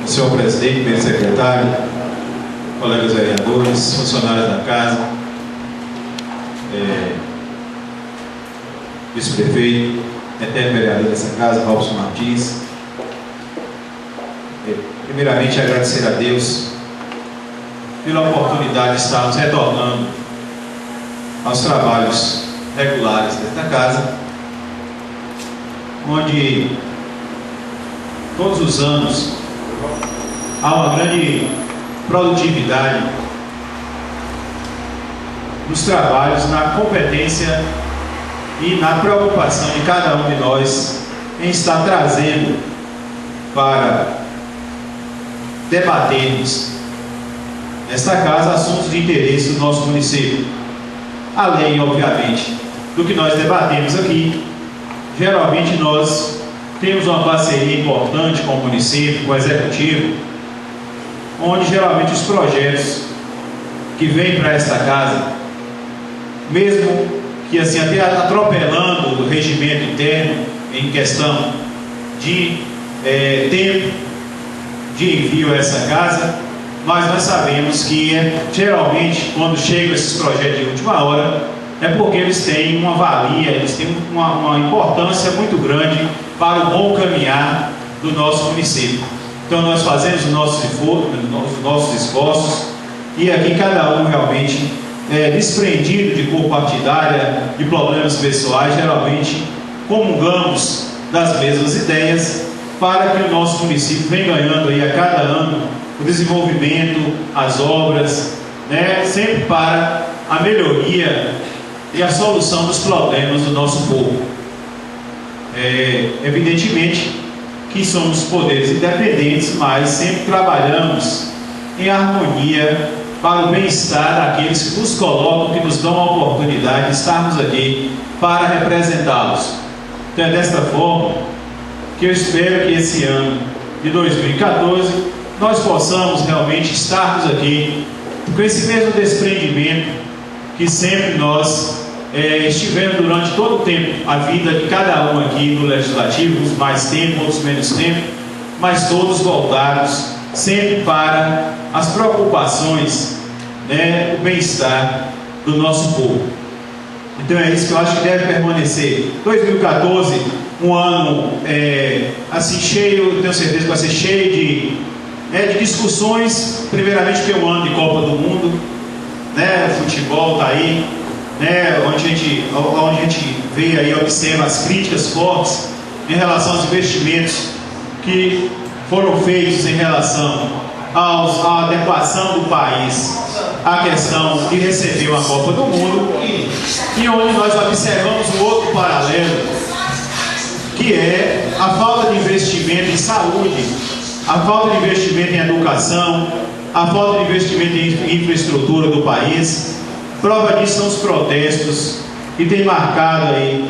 senhor presidente, primeiro secretário, colegas vereadores, funcionários da casa, vice-prefeito, eterno vereador dessa casa, Robson Martins. Primeiramente, agradecer a Deus pela oportunidade de estarmos retornando aos trabalhos regulares desta casa, onde todos os anos há uma grande produtividade nos trabalhos, na competência e na preocupação de cada um de nós em estar trazendo para debatermos nesta casa assuntos de interesse do nosso município. Além, obviamente, do que nós debatemos aqui, geralmente nós temos uma parceria importante com o município, com o executivo, onde geralmente os projetos que vêm para esta casa, mesmo que assim até atropelando o regimento interno em questão de tempo de envio a essa casa, mas nós sabemos que geralmente quando chegam esses projetos de última hora é porque eles têm uma valia, eles têm uma importância muito grande para o bom caminhar do nosso município. Então nós fazemos os nossos esforços e aqui cada um realmente desprendido de cor partidária, de problemas pessoais, geralmente comungamos das mesmas ideias para que o nosso município venha ganhando aí a cada ano o desenvolvimento, as obras, sempre para a melhoria e a solução dos problemas do nosso povo. Evidentemente que somos poderes independentes, mas sempre trabalhamos em harmonia para o bem-estar daqueles que nos colocam, que nos dão a oportunidade de estarmos aqui para representá-los. Então é desta forma que eu espero que esse ano de 2014 nós possamos realmente estarmos aqui com esse mesmo desprendimento que sempre nós estivemos durante todo o tempo, a vida de cada um aqui no Legislativo, uns mais tempo, outros menos tempo, mas todos voltados sempre para as preocupações, o bem-estar do nosso povo. Então é isso que eu acho que deve permanecer. 2014, um ano assim cheio, tenho certeza que vai ser cheio de discussões, primeiramente porque é um ano de Copa do Mundo, o futebol está aí, onde a gente vê aí, observa as críticas fortes em relação aos investimentos que foram feitos em relação à adequação do país à questão de receber uma Copa do Mundo, e onde nós observamos um outro paralelo, que é a falta de investimento em saúde, a falta de investimento em educação, a falta de investimento em infraestrutura do país. Prova disso são os protestos que têm marcado aí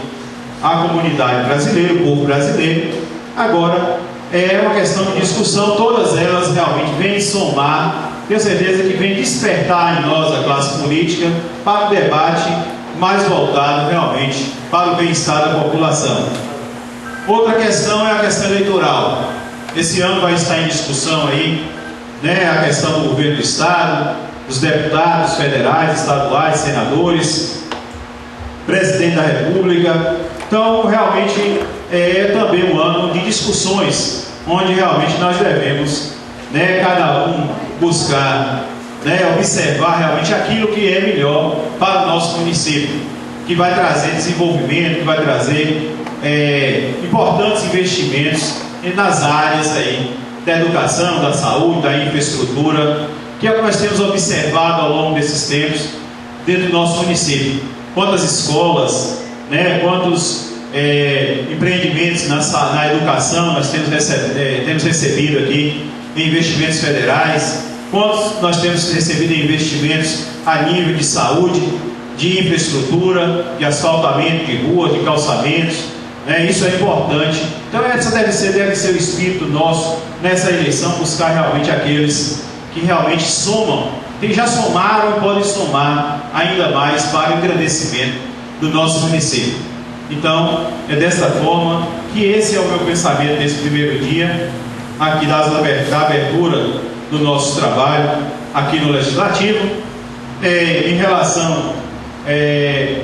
a comunidade brasileira, o povo brasileiro. Agora é uma questão de discussão, todas elas realmente vêm somar, tenho certeza que vêm despertar em nós, a classe política, para o debate mais voltado realmente para o bem-estar da população. Outra questão é a questão eleitoral. Esse ano vai estar em discussão aí, a questão do governo do Estado, dos deputados federais, estaduais, senadores, presidente da República. Então, realmente, é também um ano de discussões, onde realmente nós devemos, cada um buscar, observar realmente aquilo que é melhor para o nosso município, que vai trazer desenvolvimento, que vai trazer importantes investimentos nas áreas aí da educação, da saúde, da infraestrutura, que é o que nós temos observado ao longo desses tempos dentro do nosso município. Quantas escolas, quantos empreendimentos na educação nós temos recebido aqui em investimentos federais, quantos nós temos recebido em investimentos a nível de saúde, de infraestrutura, de asfaltamento de ruas, de calçamentos. Isso é importante. Então essa deve ser o espírito nosso nessa eleição, buscar realmente aqueles que realmente somam, que já somaram e podem somar ainda mais para o engrandecimento do nosso município. Então é desta forma que esse é o meu pensamento nesse primeiro dia, aqui da abertura do nosso trabalho aqui no Legislativo. Em relação,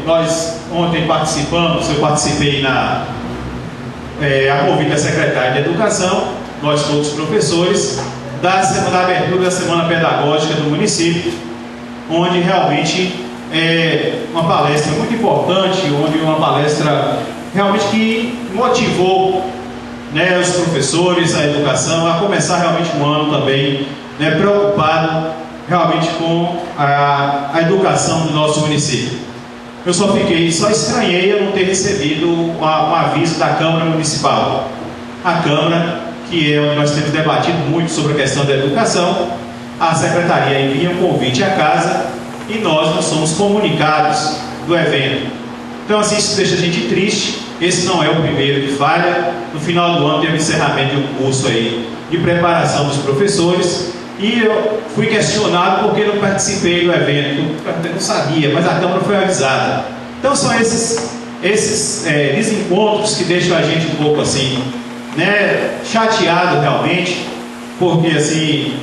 nós ontem eu participei a convite da Secretaria de Educação, nós todos professores, da abertura da Semana Pedagógica do município, onde realmente uma palestra muito importante, onde uma palestra realmente que motivou, né, os professores, a educação, a começar realmente um ano também, né, preocupado realmente com a educação do nosso município. Eu só estranhei eu não ter recebido um aviso da Câmara Municipal. A Câmara, que é onde nós temos debatido muito sobre a questão da educação, a Secretaria envia um convite à casa e nós não somos comunicados do evento. Então, assim, isso deixa a gente triste. Esse não é o primeiro que falha. No final do ano teve o encerramento de um curso aí de preparação dos professores e eu fui questionado porque não participei do evento. Eu não sabia, mas a Câmara foi avisada. Então são esses desencontros que deixam a gente um pouco assim, né, chateado realmente, porque assim,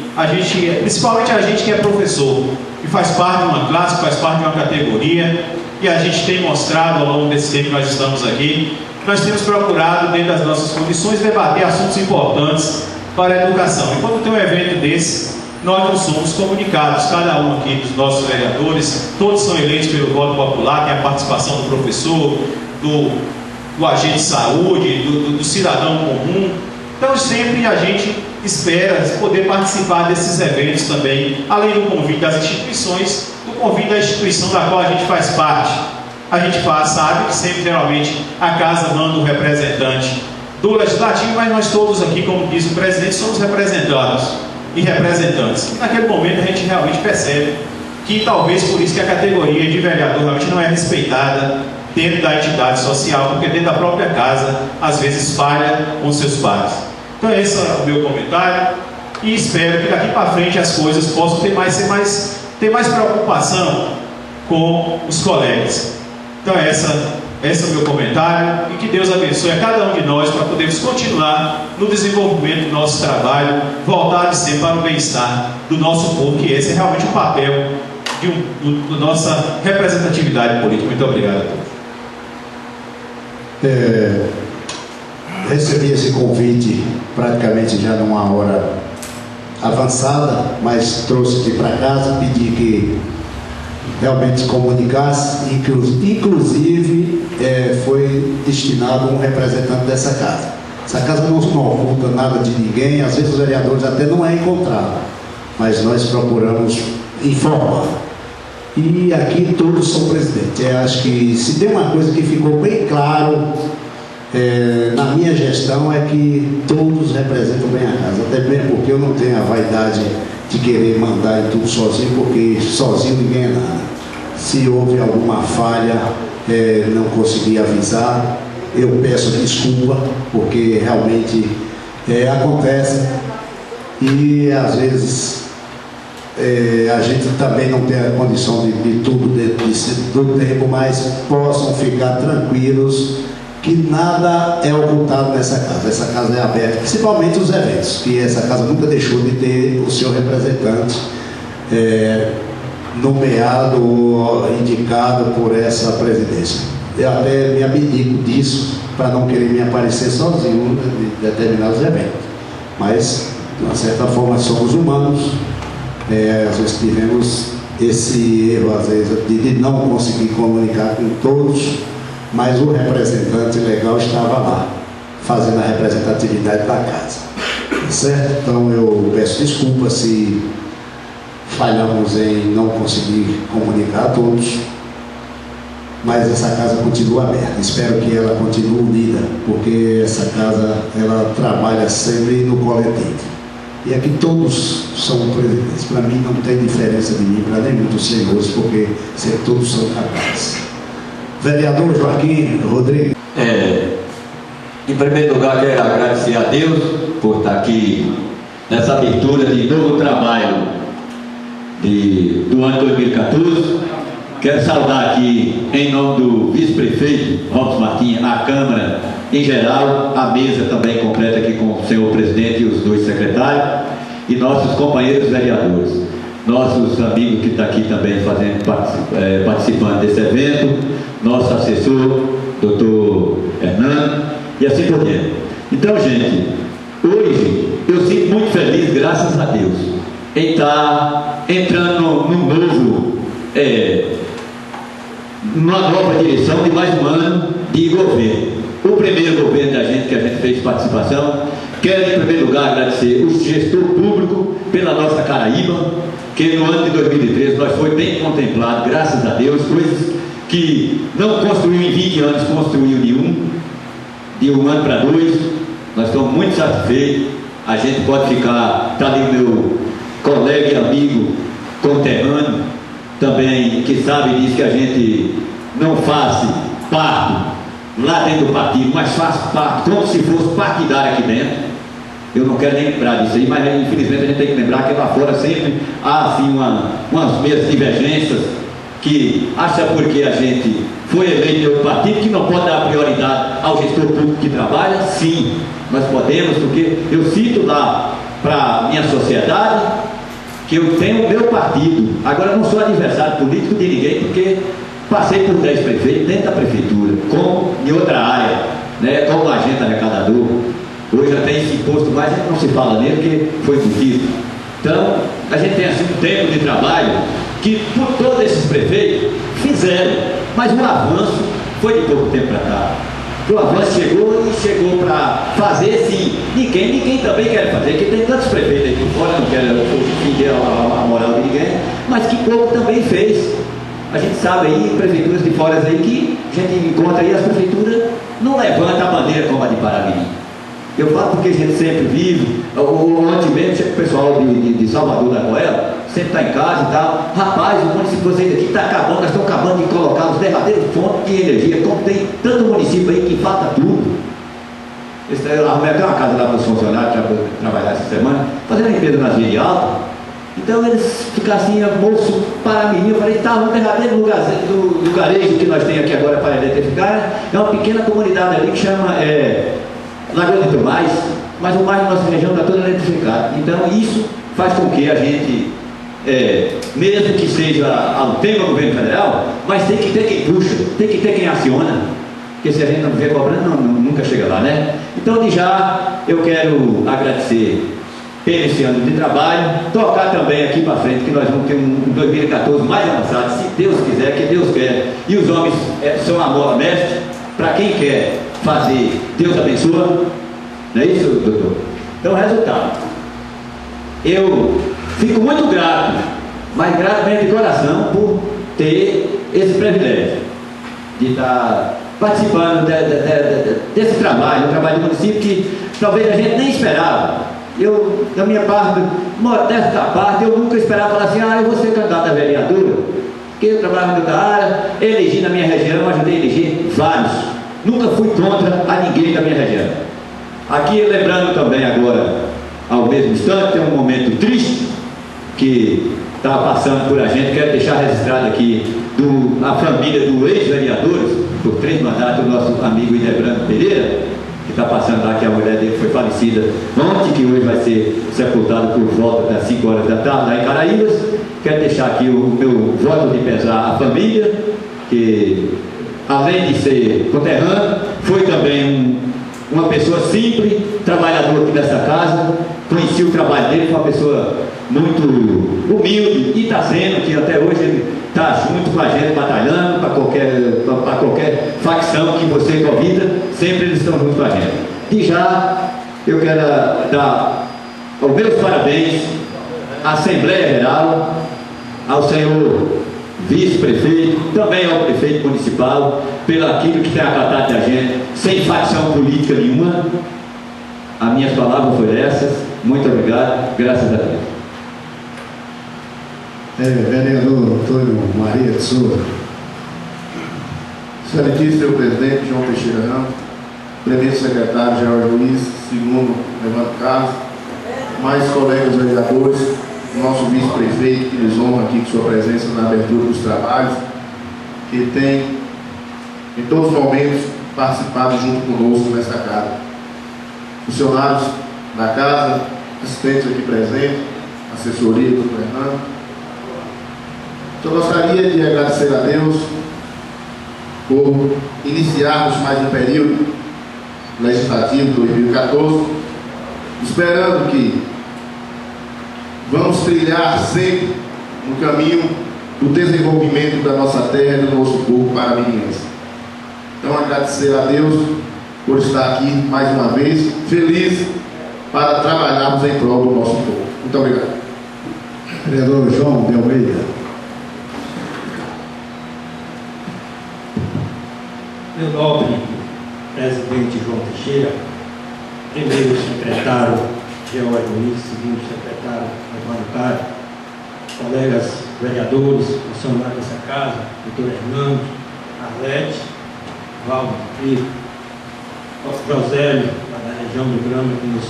principalmente a gente que é professor, que faz parte de uma classe, que faz parte de uma categoria, e a gente tem mostrado ao longo desse tempo que nós estamos aqui, nós temos procurado, dentro das nossas condições, debater assuntos importantes para a educação. E quando tem um evento desse, nós não somos comunicados. Cada um aqui dos nossos vereadores, todos são eleitos pelo voto popular, tem a participação do professor, do agente de saúde, do cidadão comum. Então sempre a gente espera poder participar desses eventos também, além do convite das instituições, do convite da instituição da qual a gente faz parte. A gente sabe que sempre, geralmente, a casa manda um representante do Legislativo, mas nós todos aqui, como diz o presidente, somos representados e representantes. E naquele momento a gente realmente percebe que talvez por isso que a categoria de vereador realmente não é respeitada dentro da entidade social, porque dentro da própria casa, às vezes falha com seus pares. Então esse é o meu comentário e espero que daqui para frente as coisas possam ter mais preocupação com os colegas. Então esse é o meu comentário e que Deus abençoe a cada um de nós para podermos continuar no desenvolvimento do nosso trabalho, voltado sempre para o bem-estar do nosso povo, que esse é realmente o papel da nossa representatividade política. Muito obrigado a todos. Recebi esse convite praticamente já numa hora avançada, mas trouxe aqui para casa, pedi que realmente se comunicasse, inclusive foi destinado um representante dessa casa. Essa casa não oculta nada de ninguém, às vezes os vereadores até não é encontrado, mas nós procuramos informar. E aqui todos são presidentes. Eu acho que se tem uma coisa que ficou bem claro na minha gestão é que todos representam bem a casa, até mesmo porque eu não tenho a vaidade de querer mandar em tudo sozinho, porque sozinho ninguém é nada. Se houve alguma falha, não consegui avisar, eu peço desculpa, porque realmente acontece e às vezes a gente também não tem a condição de tudo dentro do tempo, mas possam ficar tranquilos que nada é ocultado nessa casa. Essa casa é aberta, principalmente os eventos, que essa casa nunca deixou de ter o seu representante nomeado ou indicado por essa presidência. Eu até me abdico disso para não querer me aparecer sozinho em determinados eventos, mas de uma certa forma somos humanos. Às vezes tivemos esse erro, às vezes, de não conseguir comunicar com todos, mas o representante legal estava lá, fazendo a representatividade da casa, certo? Então eu peço desculpas se falhamos em não conseguir comunicar a todos, mas essa casa continua aberta. Espero que ela continue unida, porque essa casa ela trabalha sempre no coletivo. E aqui todos são presidentes. Para mim não tem diferença de mim para nenhum dos senhores, porque sempre todos são capazes. Vereador Joaquim Rodrigues. Em primeiro lugar, quero agradecer a Deus por estar aqui nessa abertura de novo trabalho do ano 2014. Quero saudar aqui, em nome do vice-prefeito Robson Martins, a Câmara em geral, a mesa também completa aqui com o senhor presidente e os dois secretários, e nossos companheiros vereadores, nossos amigos que estão aqui também participando desse evento, nosso assessor, doutor Hernando, e assim por diante. Então, gente, hoje eu sinto muito feliz, graças a Deus, em estar entrando num novo, numa nova direção de mais um ano de governo. O primeiro governo da gente, que a gente fez participação. Quero, em primeiro lugar, agradecer o gestor público pela nossa Caraíba, que no ano de 2013 nós foi bem contemplado, graças a Deus, coisas que não construiu em 20 anos, construiu de um ano para 2. Nós estamos muito satisfeitos. A gente pode ficar, está ali o meu colega e amigo conterrâneo, também, que sabe disso, que a gente não faz parte lá dentro do partido, mas faz parte como se fosse partidário aqui dentro. Eu não quero nem lembrar disso aí, mas infelizmente a gente tem que lembrar que lá fora sempre há assim umas meias divergências, que acha porque a gente foi eleito em outro partido que não pode dar prioridade ao gestor público que trabalha. Sim, nós podemos, porque eu cito lá para minha sociedade que eu tenho o meu partido. Agora eu não sou adversário político de ninguém, porque passei por 10 prefeitos dentro da prefeitura, como em outra área, né, como agente arrecadador. Hoje já tem esse imposto, mas a gente não se fala nele, porque foi embutido. Então, a gente tem assim um tempo de trabalho que por todos esses prefeitos fizeram, mas o avanço foi de pouco tempo para cá. O avanço chegou para fazer, sim. Ninguém também quer fazer, porque tem tantos prefeitos aí por fora, não quero ofender a moral de ninguém, mas que pouco também fez. A gente sabe aí, prefeituras de fora aí, que a gente encontra aí, as prefeituras não levantam a bandeira como a de Paramirim. Eu falo porque a gente sempre vive, ontem mesmo, o pessoal de Salvador da Goela, sempre está em casa e tal. Rapaz, o município de vocês aqui está acabando, nós estamos acabando de colocar os derradeiros fontes de energia, como tem tanto município aí que falta tudo. Eu arrumei até uma casa lá para os funcionários trabalhar essa semana, fazendo limpeza nas vias de alta. Então eles ficam assim, moço, Paramirim, eu falei, tá, um derradeiro do garejo que nós temos aqui agora para eletrificar, é uma pequena comunidade ali que chama Lagoa de Tomás, mas o mais da nossa região está toda eletrificada. Então isso faz com que a gente, mesmo que seja ao tema do governo federal, mas tem que ter quem puxa, tem que ter quem aciona, porque se a gente não vier cobrando, nunca chega lá, né? Então de já eu quero agradecer pelo esse ano de trabalho, tocar também aqui para frente, que nós vamos ter um 2014 mais avançado, se Deus quiser, que Deus quer. E os homens são a mola mestre, para quem quer fazer, Deus abençoa. Não é isso, doutor? Então, resultado. Eu fico muito grato, mas grato mesmo de coração, por ter esse privilégio de estar participando desse trabalho, um trabalho do município que talvez a gente nem esperava. Eu, da minha parte, modesta parte, eu nunca esperava falar assim, eu vou ser candidato a vereadora, porque eu trabalho em outra área, elegi na minha região, ajudei a eleger vários. Nunca fui contra a ninguém da minha região. Aqui, lembrando também agora, ao mesmo instante, tem um momento triste que está passando por a gente. Quero deixar registrado aqui a família do ex-vereador, por 3 mandatos, o nosso amigo Idebrando Pereira, que está passando lá, que a mulher dele foi falecida ontem, que hoje vai ser sepultado por volta das 5 horas da tarde, lá em Caraíbas. Quero deixar aqui o meu voto de pesar à família, que além de ser conterrâneo, foi também uma pessoa simples, trabalhador aqui dessa casa. Conheci o trabalho dele, foi uma pessoa muito humilde, e está sendo, que até hoje ele está junto com a gente, batalhando para qualquer facção que você convida, sempre eles estão junto com a gente. E já eu quero dar os meus parabéns à Assembleia Geral, ao senhor vice-prefeito, também ao prefeito municipal, pelo aquilo que tem acatado da gente, sem facção política nenhuma. As minhas palavras foram essas. Muito obrigado, graças a Deus. Vereador Antônio Maria de Souza. Excelentíssimo senhor presidente João Teixeira Ramos, primeiro secretário Geraldo Luiz, segundo Evandro Carlos, mais colegas vereadores, nosso vice-prefeito, que nos honra aqui com sua presença na abertura dos trabalhos, que tem, em todos os momentos, participado junto conosco nesta casa. Funcionários da casa, assistentes aqui presentes, assessoria do Fernando. Eu gostaria de agradecer a Deus por iniciarmos mais um período legislativo 2014, esperando que vamos trilhar sempre no caminho do desenvolvimento da nossa terra e do nosso povo paramiriense. Então, agradecer a Deus por estar aqui mais uma vez, feliz para trabalharmos em prol do nosso povo. Muito obrigado. Vereador João de Almeida. Meu nobre presidente João Teixeira, primeiro secretário George Luiz, segundo secretário Evandro Caio, colegas vereadores, funcionários dessa casa, doutor Hernando, Arlete, Valdo, Filho, Josélio, da região do Grama, que nos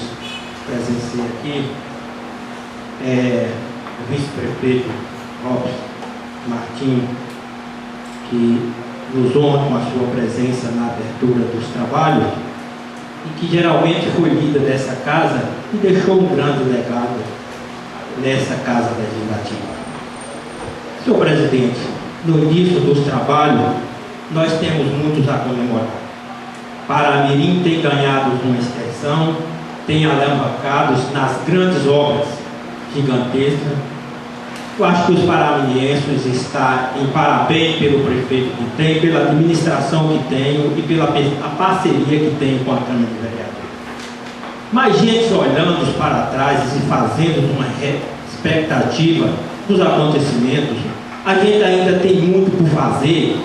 presencia aqui, o vice-prefeito Robson Martim, que nos honra com a sua presença na abertura dos trabalhos e que geralmente foi líder dessa casa e deixou um grande legado nessa casa legislativa. Senhor presidente, no início dos trabalhos, nós temos muitos a comemorar. Paramirim tem ganhado uma extensão, tem alavancados nas grandes obras gigantescas. Eu acho que os paramirienses estão em parabéns pelo prefeito que tem, pela administração que tem e pela parceria que tem com a Câmara de Vereadores. Mas, gente, olhando para trás e fazendo uma expectativa dos acontecimentos, a gente ainda tem muito por fazer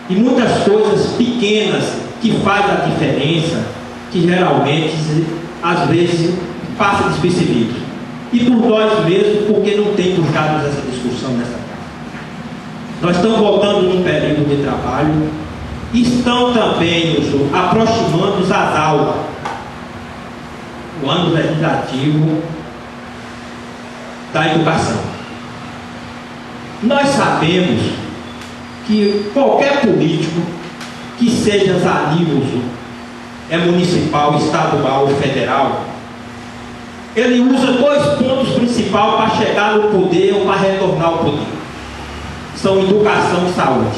e muitas coisas pequenas que fazem a diferença, que geralmente, às vezes, passa despercebido. E por nós mesmos, porque não tem puxado essa discussão nessa casa. Nós estamos voltando num período de trabalho, estão também nos aproximando às aulas. O ano legislativo da educação. Nós sabemos que qualquer político, que seja a nível municipal, estadual ou federal, ele usa dois pontos principais para chegar no poder ou para retornar ao poder. São educação e saúde.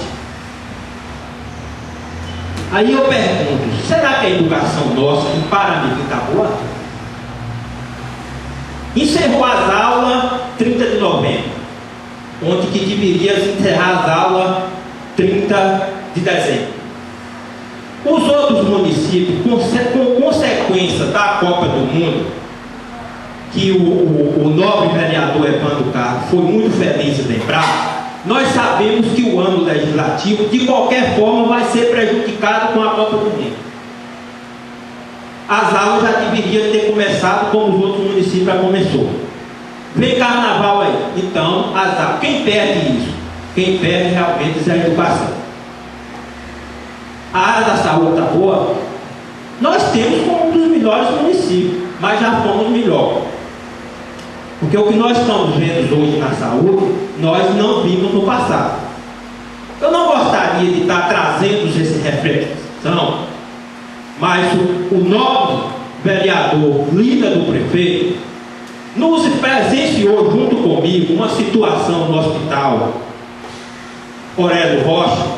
Aí eu pergunto, será que a educação nossa em Paramirim está boa? Encerrou as aulas 30 de novembro, onde que deveria encerrar as aulas 30 de dezembro. Os outros municípios, com consequência da Copa do Mundo, que o nobre vereador Evandro Carlos foi muito feliz em lembrar, nós sabemos que o ano legislativo, de qualquer forma, vai ser prejudicado com a Copa do Mundo. As aulas já deveriam ter começado como os outros municípios já começou. Vem carnaval aí. Então, as aulas, quem perde isso? Quem perde realmente é a educação. A área da saúde está boa? Nós temos como um dos melhores municípios, mas já fomos melhor. Porque o que nós estamos vendo hoje na saúde, nós não vimos no passado. Eu não gostaria de estar trazendo essa reflexão, mas o nobre vereador, líder do prefeito, nos presenciou junto comigo uma situação no hospital Aurélio Rocha,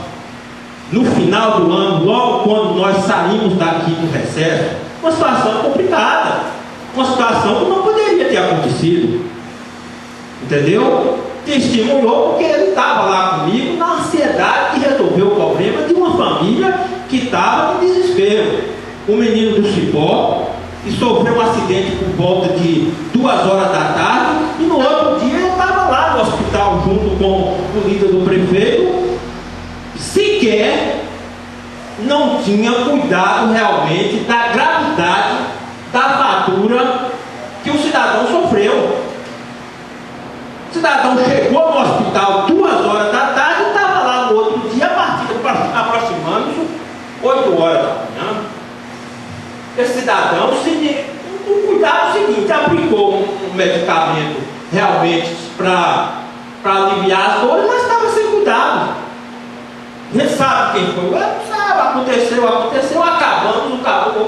no final do ano, logo quando nós saímos daqui do recesso, uma situação complicada, uma situação que não poderia ter acontecido, entendeu? Testemunhou porque ele estava lá comigo na ansiedade de resolver o problema de uma família que estava em desespero. O menino do Cipó, que sofreu um acidente por volta de 2 horas da tarde, e no outro dia ele estava lá no hospital junto com o líder do prefeito, sequer não tinha cuidado realmente da gravidade da fatura que o cidadão sofreu. O cidadão chegou no hospital 2 horas da tarde e estava lá no outro dia, aproximando-se 8 horas da manhã. Esse cidadão, o cuidado seguinte, aplicou um medicamento realmente para aliviar as dores, mas estava sem cuidado. Você sabe quem foi? Eu não sabe. aconteceu, acabamos,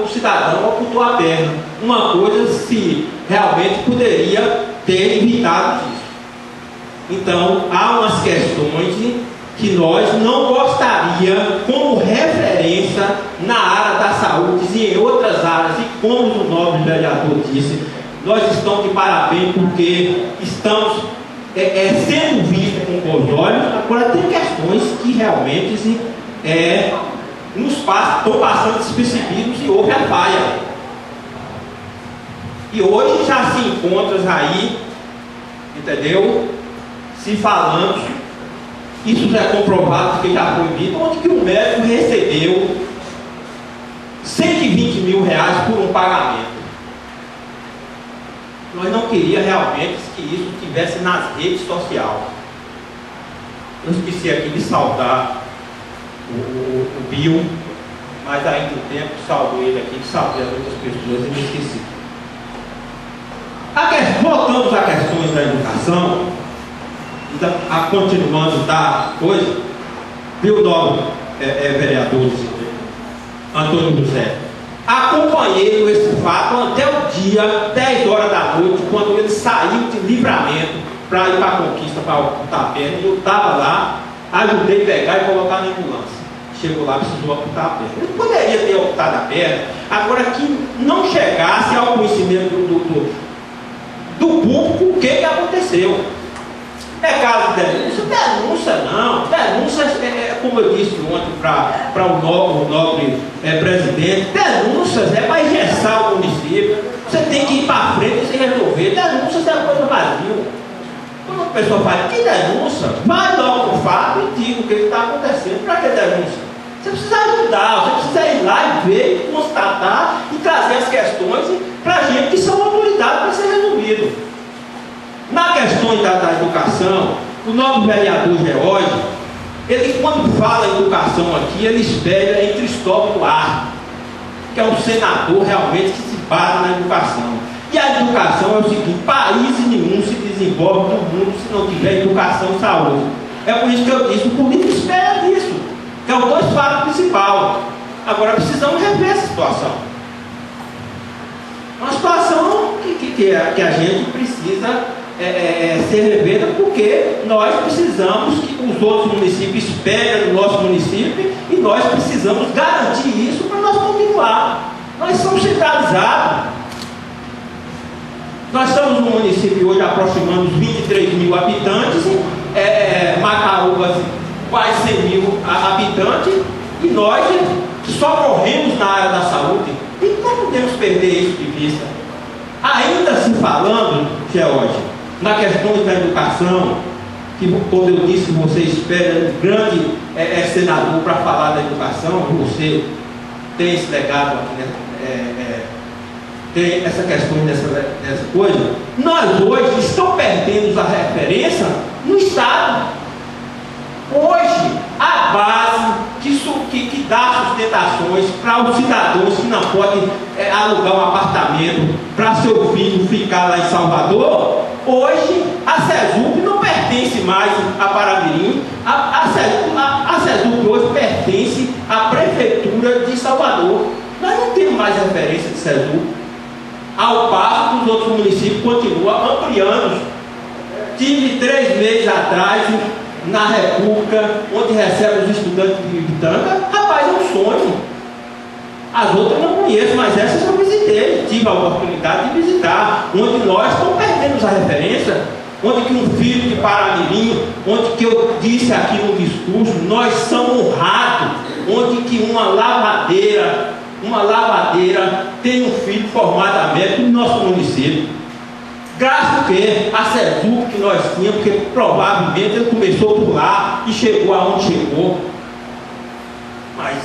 o cidadão amputou a perna. Uma coisa se realmente poderia ter evitado disso. Então, há umas questões que nós não gostaria como referência na área da saúde e em outras áreas, e como o nobre vereador disse, nós estamos de parabéns porque estamos sendo vistos com bons olhos. Agora tem questões que realmente estão passando despercebidos e houve a falha. E hoje já se encontra aí, entendeu? Se falando, isso já é comprovado porque já foi dito, onde que o médico recebeu 120 mil reais por um pagamento. Nós não queríamos realmente que isso estivesse nas redes sociais. Eu esqueci aqui de saudar o Bill, mas ainda o tempo saudou ele aqui, saudei as outras pessoas e me esqueci. Voltamos a questões da educação, continuando da coisa, viu, nobre vereador Antônio José? Acompanhei esse fato até o dia 10 horas da noite, quando ele saiu de Livramento para ir para a Conquista, para amputar a perna, e eu estava lá, ajudei a pegar e colocar na ambulância. Chegou lá, precisou amputar a perna. Ele poderia ter amputado a perna, agora que não chegasse ao conhecimento do público o que aconteceu. É caso de denúncia não. Denúncia, como eu disse ontem para o nobre presidente, denúncias é para engessar o município. Você tem que ir para frente e se resolver. Denúncias é uma coisa vazia. Quando a pessoa fala, que denúncia? Vai logo no fato e diga o que está acontecendo. Para que denúncia? Você precisa ajudar, você precisa ir lá e ver, constatar e trazer as questões para a gente que são autoridades para ser resolvido. Na questão da educação, o novo vereador George, ele quando fala em educação aqui, ele espelha em Cristóvão Duarte, que é um senador realmente que se basa na educação. E a educação é o seguinte: país nenhum se desenvolve no mundo se não tiver educação e saúde. É por isso que eu disse, o político espera nisso, que é o dois fatos principais. Agora precisamos rever essa situação. Uma situação que a gente precisa ser revida, porque nós precisamos que os outros municípios esperem no nosso município e nós precisamos garantir isso para nós continuar. Nós somos centralizados. Nós estamos no município hoje aproximando os 23 mil habitantes, Macaúbas quase 100 mil habitantes, e nós só corremos na área da saúde e não podemos perder isso de vista. Ainda se falando, George, na questão da educação, que quando eu disse que você espera um grande senador para falar da educação, você tem esse legado aqui, né? Tem essa questão dessa coisa. Nós hoje estamos perdendo a referência no Estado. Hoje, a base que dá sustentações para os cidadãos que não podem alugar um apartamento para seu filho ficar lá em Salvador, hoje a SESUP não pertence mais a Paramirim. A SESUP hoje pertence à Prefeitura de Salvador. Nós não temos mais referência de SESUP, ao passo que os outros municípios continuam ampliando. Tive 3 meses atrás na República, onde recebe os estudantes de Ibitanga. Rapaz, é um sonho. As outras não conheço, mas essas eu visitei, tive a oportunidade de visitar, onde nós estamos perdendo a referência, onde que um filho de Paramirim, onde que eu disse aqui no discurso, nós somos honrados, onde que uma lavadeira tem um filho formado a médico no nosso município. Graças a que a SESUP que nós tínhamos, porque provavelmente ele começou por lá e chegou aonde chegou. Mas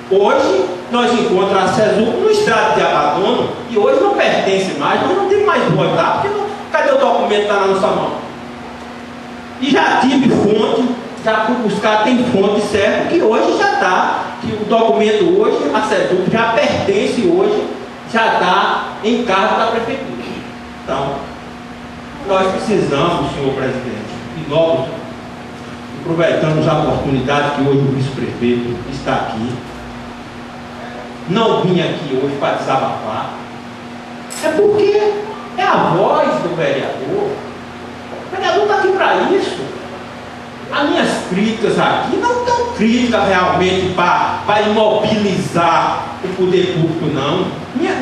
hoje nós encontramos a SESUP no estado de abandono e hoje não pertence mais, nós não temos mais voz lá, porque cadê o documento que está na nossa mão? E já tive fonte, já fui buscar, tem fonte certa que hoje já está, que o documento hoje, a SESUP já pertence hoje, já está em cargo da Prefeitura. Então, nós precisamos, senhor presidente, e nós aproveitamos a oportunidade que hoje o vice-prefeito está aqui, não vim aqui hoje para desabafar, é porque é a voz do vereador. O vereador está aqui para isso. As minhas críticas aqui não são críticas realmente para imobilizar o poder público, não. Minha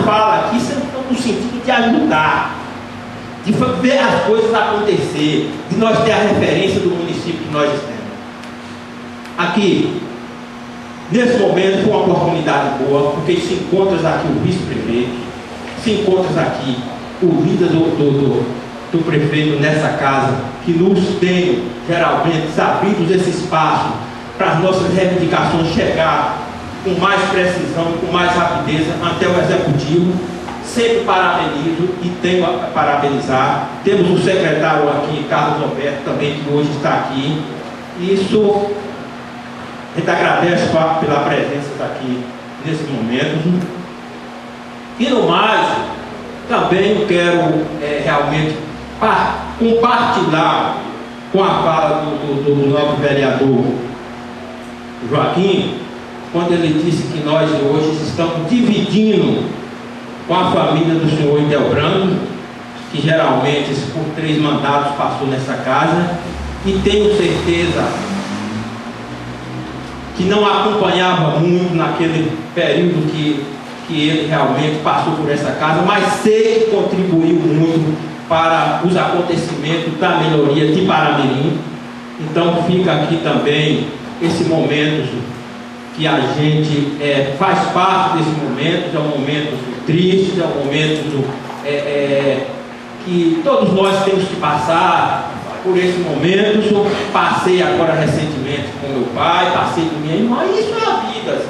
fala aqui sempre no sentido de ajudar, de ver as coisas acontecer, de nós ter a referência do município que nós temos. Aqui, nesse momento, foi uma oportunidade boa, porque se encontra aqui o vice-prefeito, se encontra aqui o líder do prefeito nessa casa, que nos tem geralmente abrido esse espaço para as nossas reivindicações chegar com mais precisão, com mais rapidez até o executivo. Sempre parabenizo e tenho a parabenizar. Temos o secretário aqui, Carlos Alberto, também, que hoje está aqui. Isso, a gente agradece pela presença aqui nesse momento. E no mais, também eu quero realmente compartilhar com a fala do nosso vereador Joaquim, quando ele disse que nós hoje estamos dividindo com a família do senhor Idelbrando, que geralmente por 3 mandatos passou nessa casa, e tenho certeza que não acompanhava muito naquele período que ele realmente passou por essa casa, mas sei que contribuiu muito para os acontecimentos da melhoria de Paramirim. Então fica aqui também esse momento que a gente faz parte desse momento, é um momento triste, é um momento que todos nós temos que passar por esse momento. Passei agora recentemente com meu pai, passei com minha irmã, e isso é a vida.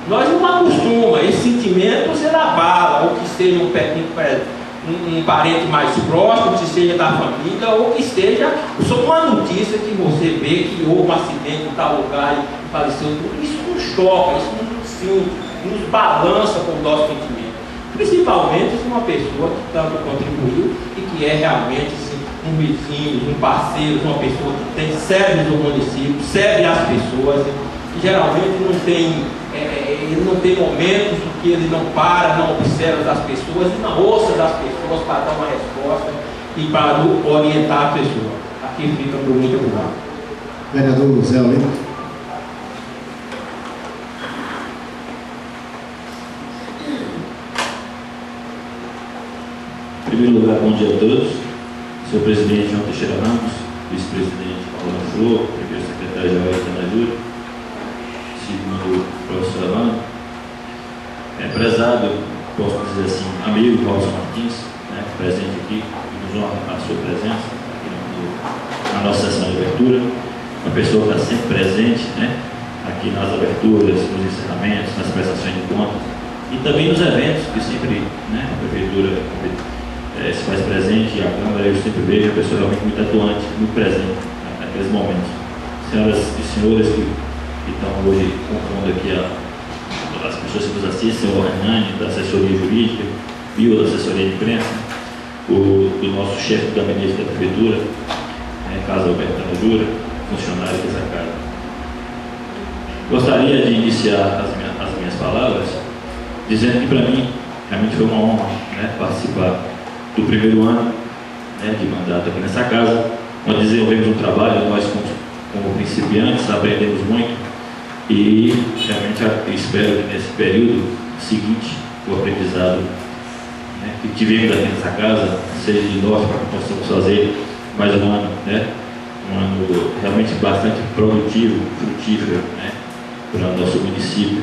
Nós não acostumamos, esse sentimento você abala, ou que seja um parente mais próximo, que seja da família, ou que seja só uma notícia que você vê que houve um acidente em tal lugar e faleceu. Isso nos choca, isso nos balança com o nosso sentimento. Principalmente se uma pessoa que tanto contribuiu e que é realmente um vizinho, um parceiro, uma pessoa que serve o município, serve as pessoas, que geralmente ele não tem momentos em que ele não para, não observa as pessoas e não ouça das pessoas para dar uma resposta e para orientar a pessoa. Aqui fica por muito obrigado. Vereador Zé Olimpo. Em primeiro lugar, bom dia a todos. Senhor presidente João Teixeira Ramos, vice-presidente Paulo Anjô, primeiro secretário-geral Ana Júlia, segundo professor Alano, prezado, posso dizer assim, amigo Robson Martins, presente aqui, que nos honra a sua presença aqui na nossa sessão de abertura, uma pessoa que está sempre presente, aqui nas aberturas, nos encerramentos, nas prestações de contas e também nos eventos que sempre a prefeitura se faz presente, e a Câmara eu sempre vejo a pessoa realmente muito atuante, muito presente naqueles momentos. Senhoras e senhores que estão hoje compondo aqui as pessoas que nos assistem, o Hernani, da assessoria jurídica, Bio, da assessoria de imprensa, do nosso chefe do gabinete da prefeitura, Casa Alberto Jura, funcionários dessa casa. Gostaria de iniciar as minhas palavras dizendo que para mim realmente foi uma honra participar do primeiro ano de mandato aqui nessa casa, onde desenvolvemos um trabalho, nós como principiantes aprendemos muito e realmente espero que nesse período seguinte o aprendizado que tivemos aqui nessa casa seja de nós para que possamos fazer mais um ano, um ano realmente bastante produtivo, frutífero para o nosso município.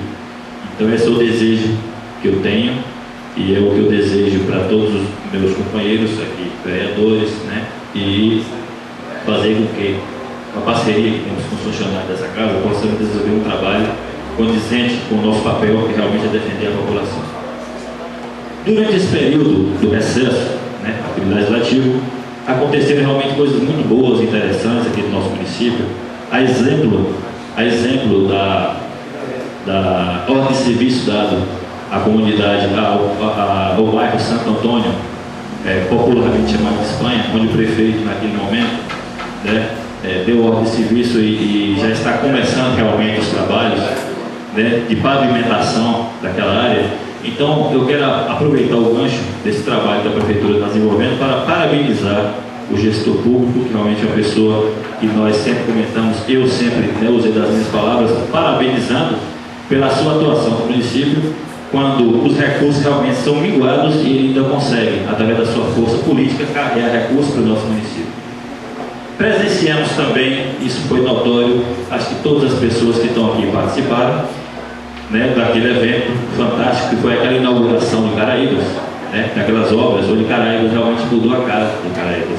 Então esse é o desejo que eu tenho e é o que eu desejo para todos os meus companheiros aqui, vereadores, e fazer com que a parceria que temos com os funcionários dessa casa possamos desenvolver um trabalho condizente com o nosso papel, que realmente é defender a população. Durante esse período do recesso, atividade legislativa, aconteceram realmente coisas muito boas e interessantes aqui no nosso município, a exemplo da ordem de serviço dado à comunidade, ao bairro Santo Antônio, popularmente chamado de Espanha, onde o prefeito naquele momento deu ordem de serviço e já está começando realmente os trabalhos, né, de pavimentação daquela área. Então, eu quero aproveitar o gancho desse trabalho que a Prefeitura está desenvolvendo para parabenizar o gestor público, que realmente é uma pessoa que nós sempre comentamos, eu sempre, né, usei das minhas palavras, parabenizando pela sua atuação no município, quando os recursos realmente são minguados e ele ainda consegue, através da sua força política, carregar recursos para o nosso município. Presenciamos também, isso foi notório, acho que todas as pessoas que estão aqui participaram, né, daquele evento fantástico que foi aquela inauguração de Caraíbas, né, daquelas obras, onde Caraíbas realmente mudou a cara de Caraíbas.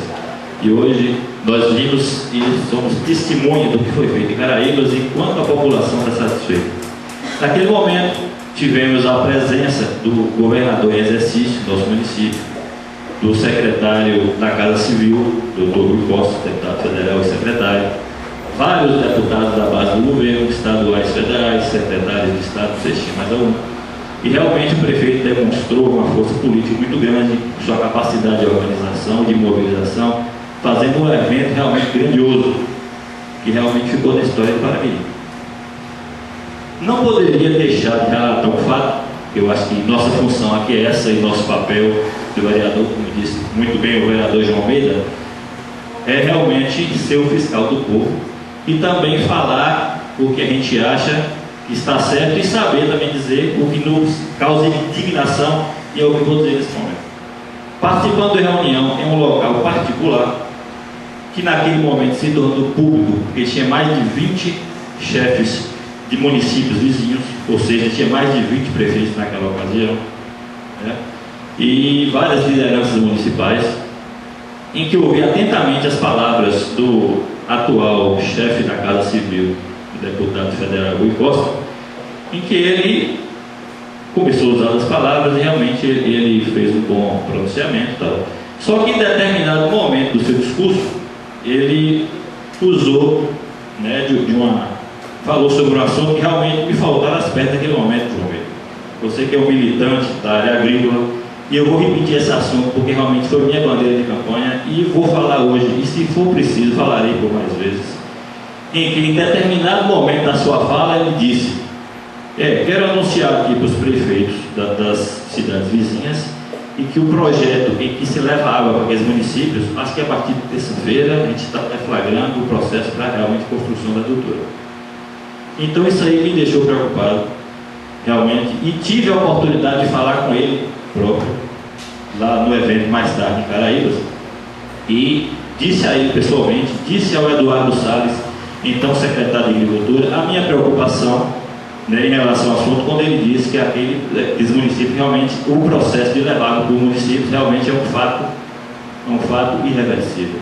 E hoje nós vimos e somos testemunha do que foi feito em Caraíbas e quanto a população está satisfeita. Naquele momento, tivemos a presença do governador em exercício do nosso município, do secretário da Casa Civil, doutor Rui Costa, deputado federal e secretário, vários deputados da base do governo, estaduais, federais, secretários de Estado, não sei se tinha mais algum. E realmente o prefeito demonstrou uma força política muito grande, sua capacidade de organização, de mobilização, fazendo um evento realmente grandioso, que realmente ficou na história de Paramirim. Não poderia deixar de relatar um fato, eu acho que nossa função aqui é essa e nosso papel do vereador, como disse muito bem o vereador João Almeida, é realmente ser o fiscal do povo e também falar o que a gente acha que está certo e saber também dizer o que nos causa indignação, e é o que eu vou dizer nesse momento. Participando da reunião em um local particular, que naquele momento se tornou público, porque tinha mais de 20 chefes de municípios vizinhos, ou seja, tinha mais de 20 prefeitos naquela ocasião, né? E várias lideranças municipais, em que eu ouvi atentamente as palavras do atual chefe da Casa Civil, o deputado federal Rui Costa, em que ele começou a usar as palavras e realmente ele fez um bom pronunciamento e tal. Só que em determinado momento do seu discurso, ele usou, né, falou sobre um assunto que realmente me faltava as pernas naquele momento, João Pedro. Você que é um militante da área agrícola, e eu vou repetir esse assunto porque realmente foi minha bandeira de campanha e vou falar hoje, e se for preciso, falarei por mais vezes. Em que em determinado momento da sua fala ele disse: quero anunciar aqui para os prefeitos das cidades vizinhas e que o projeto em que se leva água para aqueles municípios, acho que a partir de terça-feira a gente está deflagrando o processo para realmente construção da adutora. Então isso aí me deixou preocupado, realmente, e tive a oportunidade de falar com ele próprio, lá no evento mais tarde em Caraíbas, e disse a ele pessoalmente, disse ao Eduardo Salles, então secretário de Agricultura, a minha preocupação, né, em relação ao assunto, quando ele disse que aqueles municípios realmente, o processo de levar para o município realmente é um fato irreversível.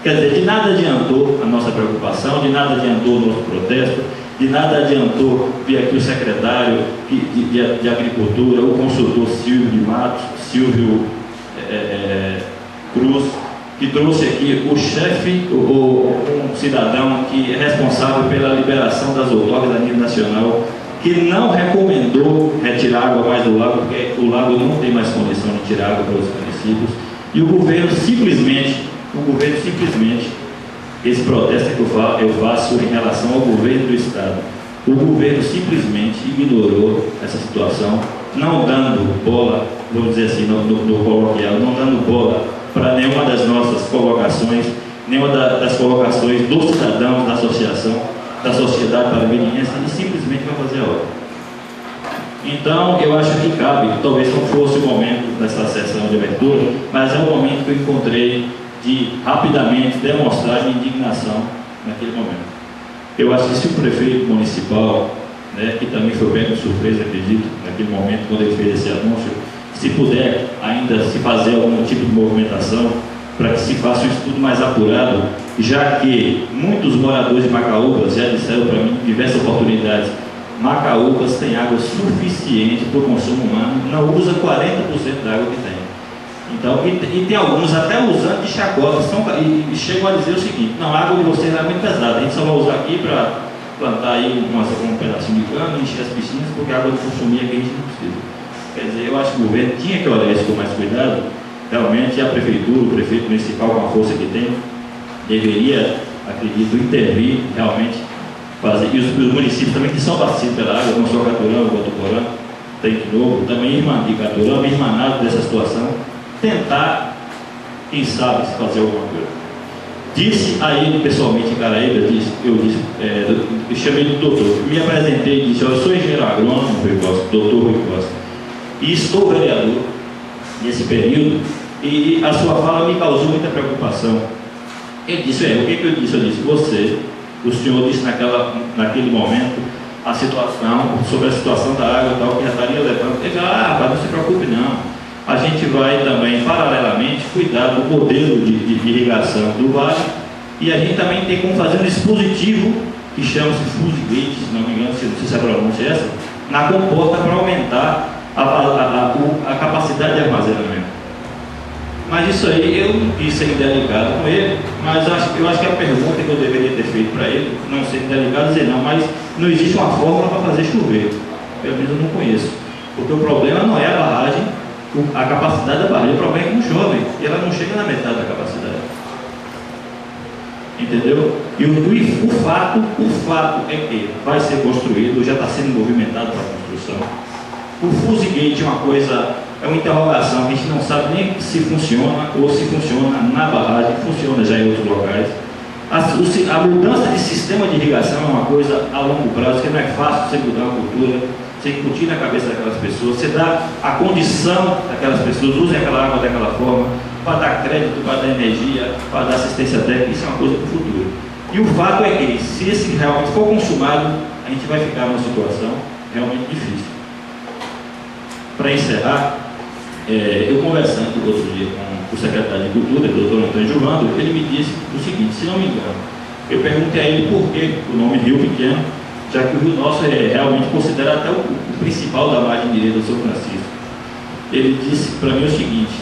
Quer dizer, de nada adiantou a nossa preocupação, de nada adiantou o nosso protesto, de nada adiantou vir aqui o secretário de Agricultura, o consultor Silvio de Matos, Silvio Cruz, que trouxe aqui o chefe, um cidadão que é responsável pela liberação das outorgas a nível nacional, que não recomendou retirar água mais do lago, porque o lago não tem mais condição de tirar água para os municípios, e o governo simplesmente, esse protesto que eu faço em relação ao governo do Estado, o governo simplesmente ignorou essa situação, não dando bola, vamos dizer assim, no coloquial, não dando bola para nenhuma das nossas colocações, nenhuma das colocações dos cidadãos da associação, da sociedade paramiriense, e simplesmente vai fazer a obra. Então, eu acho que cabe, talvez não fosse o momento dessa sessão de abertura, mas é o momento que eu encontrei de rapidamente demonstrar minha indignação naquele momento. Eu acho que se o prefeito municipal, né, que também foi bem de surpresa, acredito, naquele momento, quando ele fez esse anúncio, se puder ainda se fazer algum tipo de movimentação para que se faça um estudo mais apurado, já que muitos moradores de Macaúbas já disseram para mim em diversas oportunidades: Macaúbas tem água suficiente para o consumo humano, não usa 40% da água que tem. Então, e tem alguns até usando de chacota, e chegam a dizer o seguinte: não, a água de vocês é muito pesada, a gente só vai usar aqui para plantar aí um pedacinho de cano, encher as piscinas, porque a água de consumir aqui a gente não precisa. Quer dizer, eu acho que o governo tinha que olhar isso com mais cuidado, realmente. A prefeitura, o prefeito municipal, com a força que tem, deveria, acredito, intervir realmente fazer, e os municípios também que são abastecidos pela água, não só Caturama, Botuporã, Tanque Novo, também Irmandi, Caturama, irmanado dessa situação, tentar, quem sabe, fazer alguma coisa. Disse a ele pessoalmente em Caraíba, eu chamei de doutor, me apresentei e disse: eu sou engenheiro agrônomo, Rui Costa, doutor Rui Costa, e estou vereador nesse período, e a sua fala me causou muita preocupação. Ele disse: o que eu disse? Eu disse: o senhor disse naquele momento sobre a situação da água e tal, que já estaria levando. Ele disse: rapaz, não se preocupe não. A gente vai também, paralelamente, cuidar do modelo de irrigação do vale, e a gente também tem como fazer um dispositivo que chama-se Fusegate, se não me engano, se a pronúncia é essa, na comporta para aumentar a capacidade de armazenamento. Mas isso aí, eu não quis ser indelicado com ele, mas eu acho que a pergunta que eu deveria ter feito para ele, não ser indelicado, dizer não, mas não existe uma fórmula para fazer chover. Pelo menos eu não conheço. Porque o problema não é a barragem, a capacidade da barragem, o problema é que não chove, e ela não chega na metade da capacidade. Entendeu? E o fato é que vai ser construído, já está sendo movimentado para a construção. O Fusegate é uma coisa, é uma interrogação, a gente não sabe nem se funciona ou se funciona na barragem, funciona já em outros locais. A mudança de sistema de irrigação é uma coisa a longo prazo, que não é fácil você mudar a cultura, você incutir na cabeça daquelas pessoas, você dá a condição daquelas pessoas, usem aquela água daquela forma, para dar crédito, para dar energia, para dar assistência técnica, isso é uma coisa para o futuro. E o fato é que, se esse realmente for consumado, a gente vai ficar numa situação realmente difícil. Para encerrar, eu conversando outro dia com o secretário de Cultura, o doutor Antônio Gilvando, ele me disse o seguinte: se não me engano, eu perguntei a ele por que o nome Rio Pequeno, já que o Rio Nosso é realmente considerado até o principal da margem direita do São Francisco. Ele disse para mim o seguinte: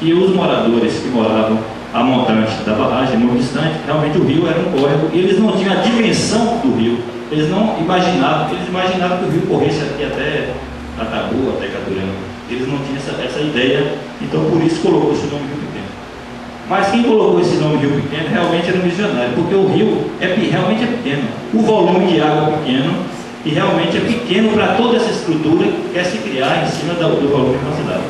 que os moradores que moravam a montante da barragem, muito distante, realmente o rio era um córrego, e eles não tinham a dimensão do rio, eles imaginavam que o rio corresse aqui até Atabu, até Caturama. Eles não tinham essa ideia, então por isso colocou esse nome Rio Pequeno. Mas quem colocou esse nome Rio Pequeno realmente era um visionário, porque o rio realmente é pequeno, o volume de água é pequeno, e realmente é pequeno para toda essa estrutura que quer se criar em cima do volume considerado.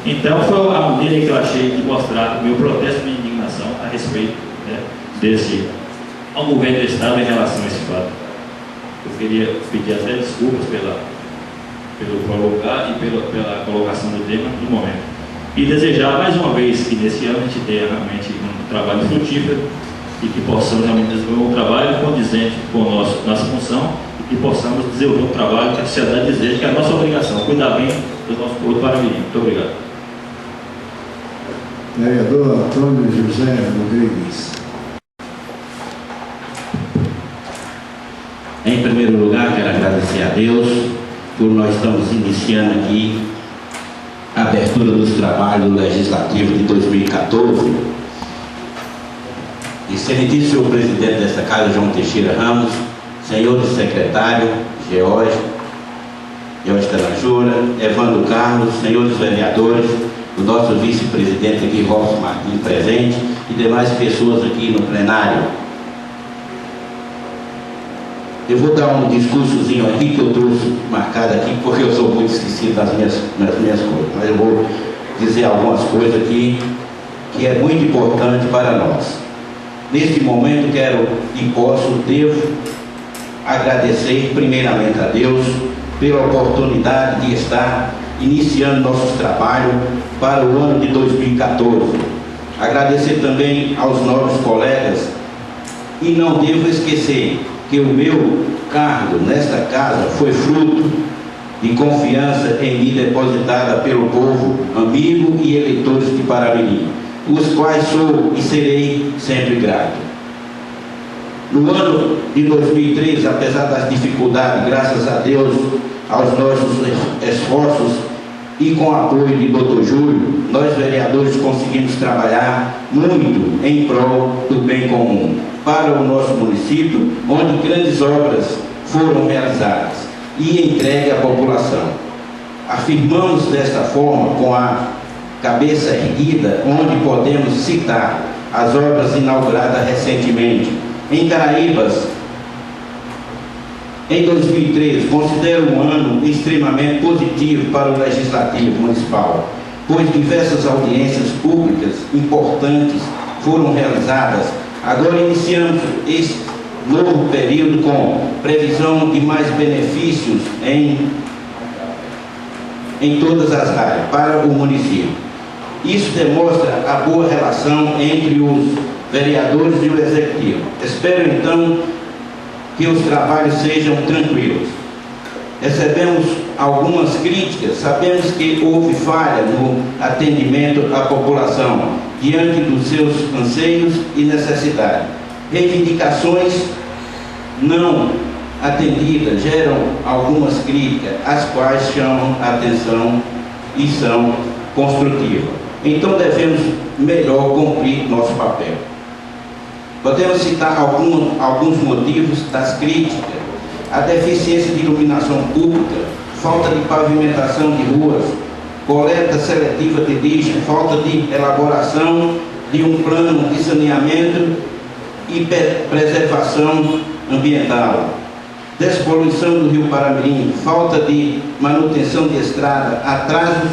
Então foi a maneira que eu achei de mostrar o meu protesto e minha indignação a respeito, né, ao governo do Estado em relação a esse fato. Eu queria pedir até desculpas pelo colocar e pela colocação do tema no momento. E desejar mais uma vez que nesse ano a gente tenha realmente um trabalho frutífero e que possamos realmente desenvolver um trabalho condizente com a nossa função e que possamos desenvolver um trabalho que a sociedade deseja, que é a nossa obrigação, cuidar bem do nosso povo paramirim. Muito obrigado. Vereador Antônio José Rodrigues. Em primeiro lugar, quero agradecer a Deus por nós estamos iniciando aqui a abertura dos trabalhos legislativos de 2014. Excelentíssimo presidente desta casa, João Teixeira Ramos, senhores secretários, George Tanajura, Evandro Carlos, senhores vereadores, o nosso vice-presidente aqui, Robson Martins, presente, e demais pessoas aqui no plenário. Eu vou dar um discursozinho aqui que eu trouxe marcado aqui, porque eu sou muito esquecido das minhas coisas, mas eu vou dizer algumas coisas aqui que é muito importante para nós. Neste momento devo agradecer primeiramente a Deus pela oportunidade de estar iniciando nossos trabalhos para o ano de 2014. Agradecer também aos novos colegas, e não devo esquecer que o meu cargo nesta casa foi fruto de confiança em mim depositada pelo povo amigo e eleitores de Paramirim, os quais sou e serei sempre grato. No ano de 2003, apesar das dificuldades, graças a Deus, aos nossos esforços e com o apoio de Dr. Júlio, nós vereadores conseguimos trabalhar muito em prol do bem comum para o nosso município, onde grandes obras foram realizadas e entregue à população. Afirmamos desta forma, com a cabeça erguida, onde podemos citar as obras inauguradas recentemente em Caraíbas, em 2013, considero um ano extremamente positivo para o Legislativo Municipal, pois diversas audiências públicas importantes foram realizadas. Agora iniciamos este novo período com previsão de mais benefícios em todas as áreas para o município. Isso demonstra a boa relação entre os vereadores e o Executivo. Espero então que os trabalhos sejam tranquilos. Recebemos algumas críticas, sabemos que houve falha no atendimento à população diante dos seus anseios e necessidades. Reivindicações não atendidas geram algumas críticas, as quais chamam a atenção e são construtivas. Então devemos melhor cumprir nosso papel. Podemos citar alguns motivos das críticas: a deficiência de iluminação pública, falta de pavimentação de ruas, coleta seletiva de lixo, falta de elaboração de um plano de saneamento e preservação ambiental, despoluição do Rio Paramirim, falta de manutenção de estrada, atraso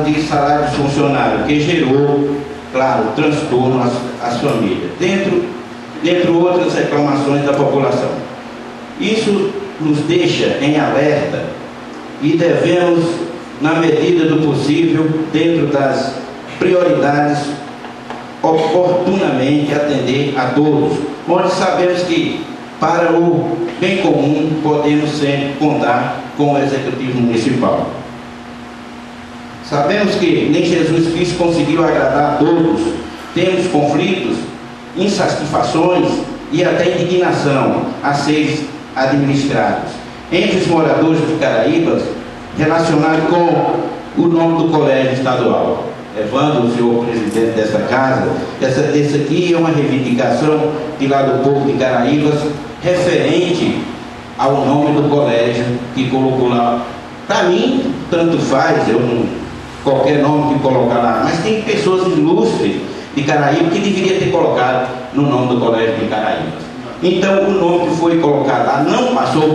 de salário dos funcionários, que gerou, claro, transtorno às famílias, dentre outras reclamações da população. Isso nos deixa em alerta e devemos, na medida do possível, dentro das prioridades, oportunamente atender a todos, onde sabemos que, para o bem comum, podemos sempre contar com o Executivo Municipal. Sabemos que nem Jesus Cristo conseguiu agradar a todos. Temos conflitos, insatisfações e até indignação a ser administrados entre os moradores de Caraíbas, relacionado com o nome do colégio estadual. Evandro, o senhor presidente dessa casa, essa aqui é uma reivindicação de lá do povo de Caraíbas, referente ao nome do colégio que colocou lá. Para mim, tanto faz, qualquer nome que colocar lá, mas tem pessoas ilustres de Caraíbas que deveria ter colocado no nome do colégio de Caraíbas. Então, o nome que foi colocado lá não passou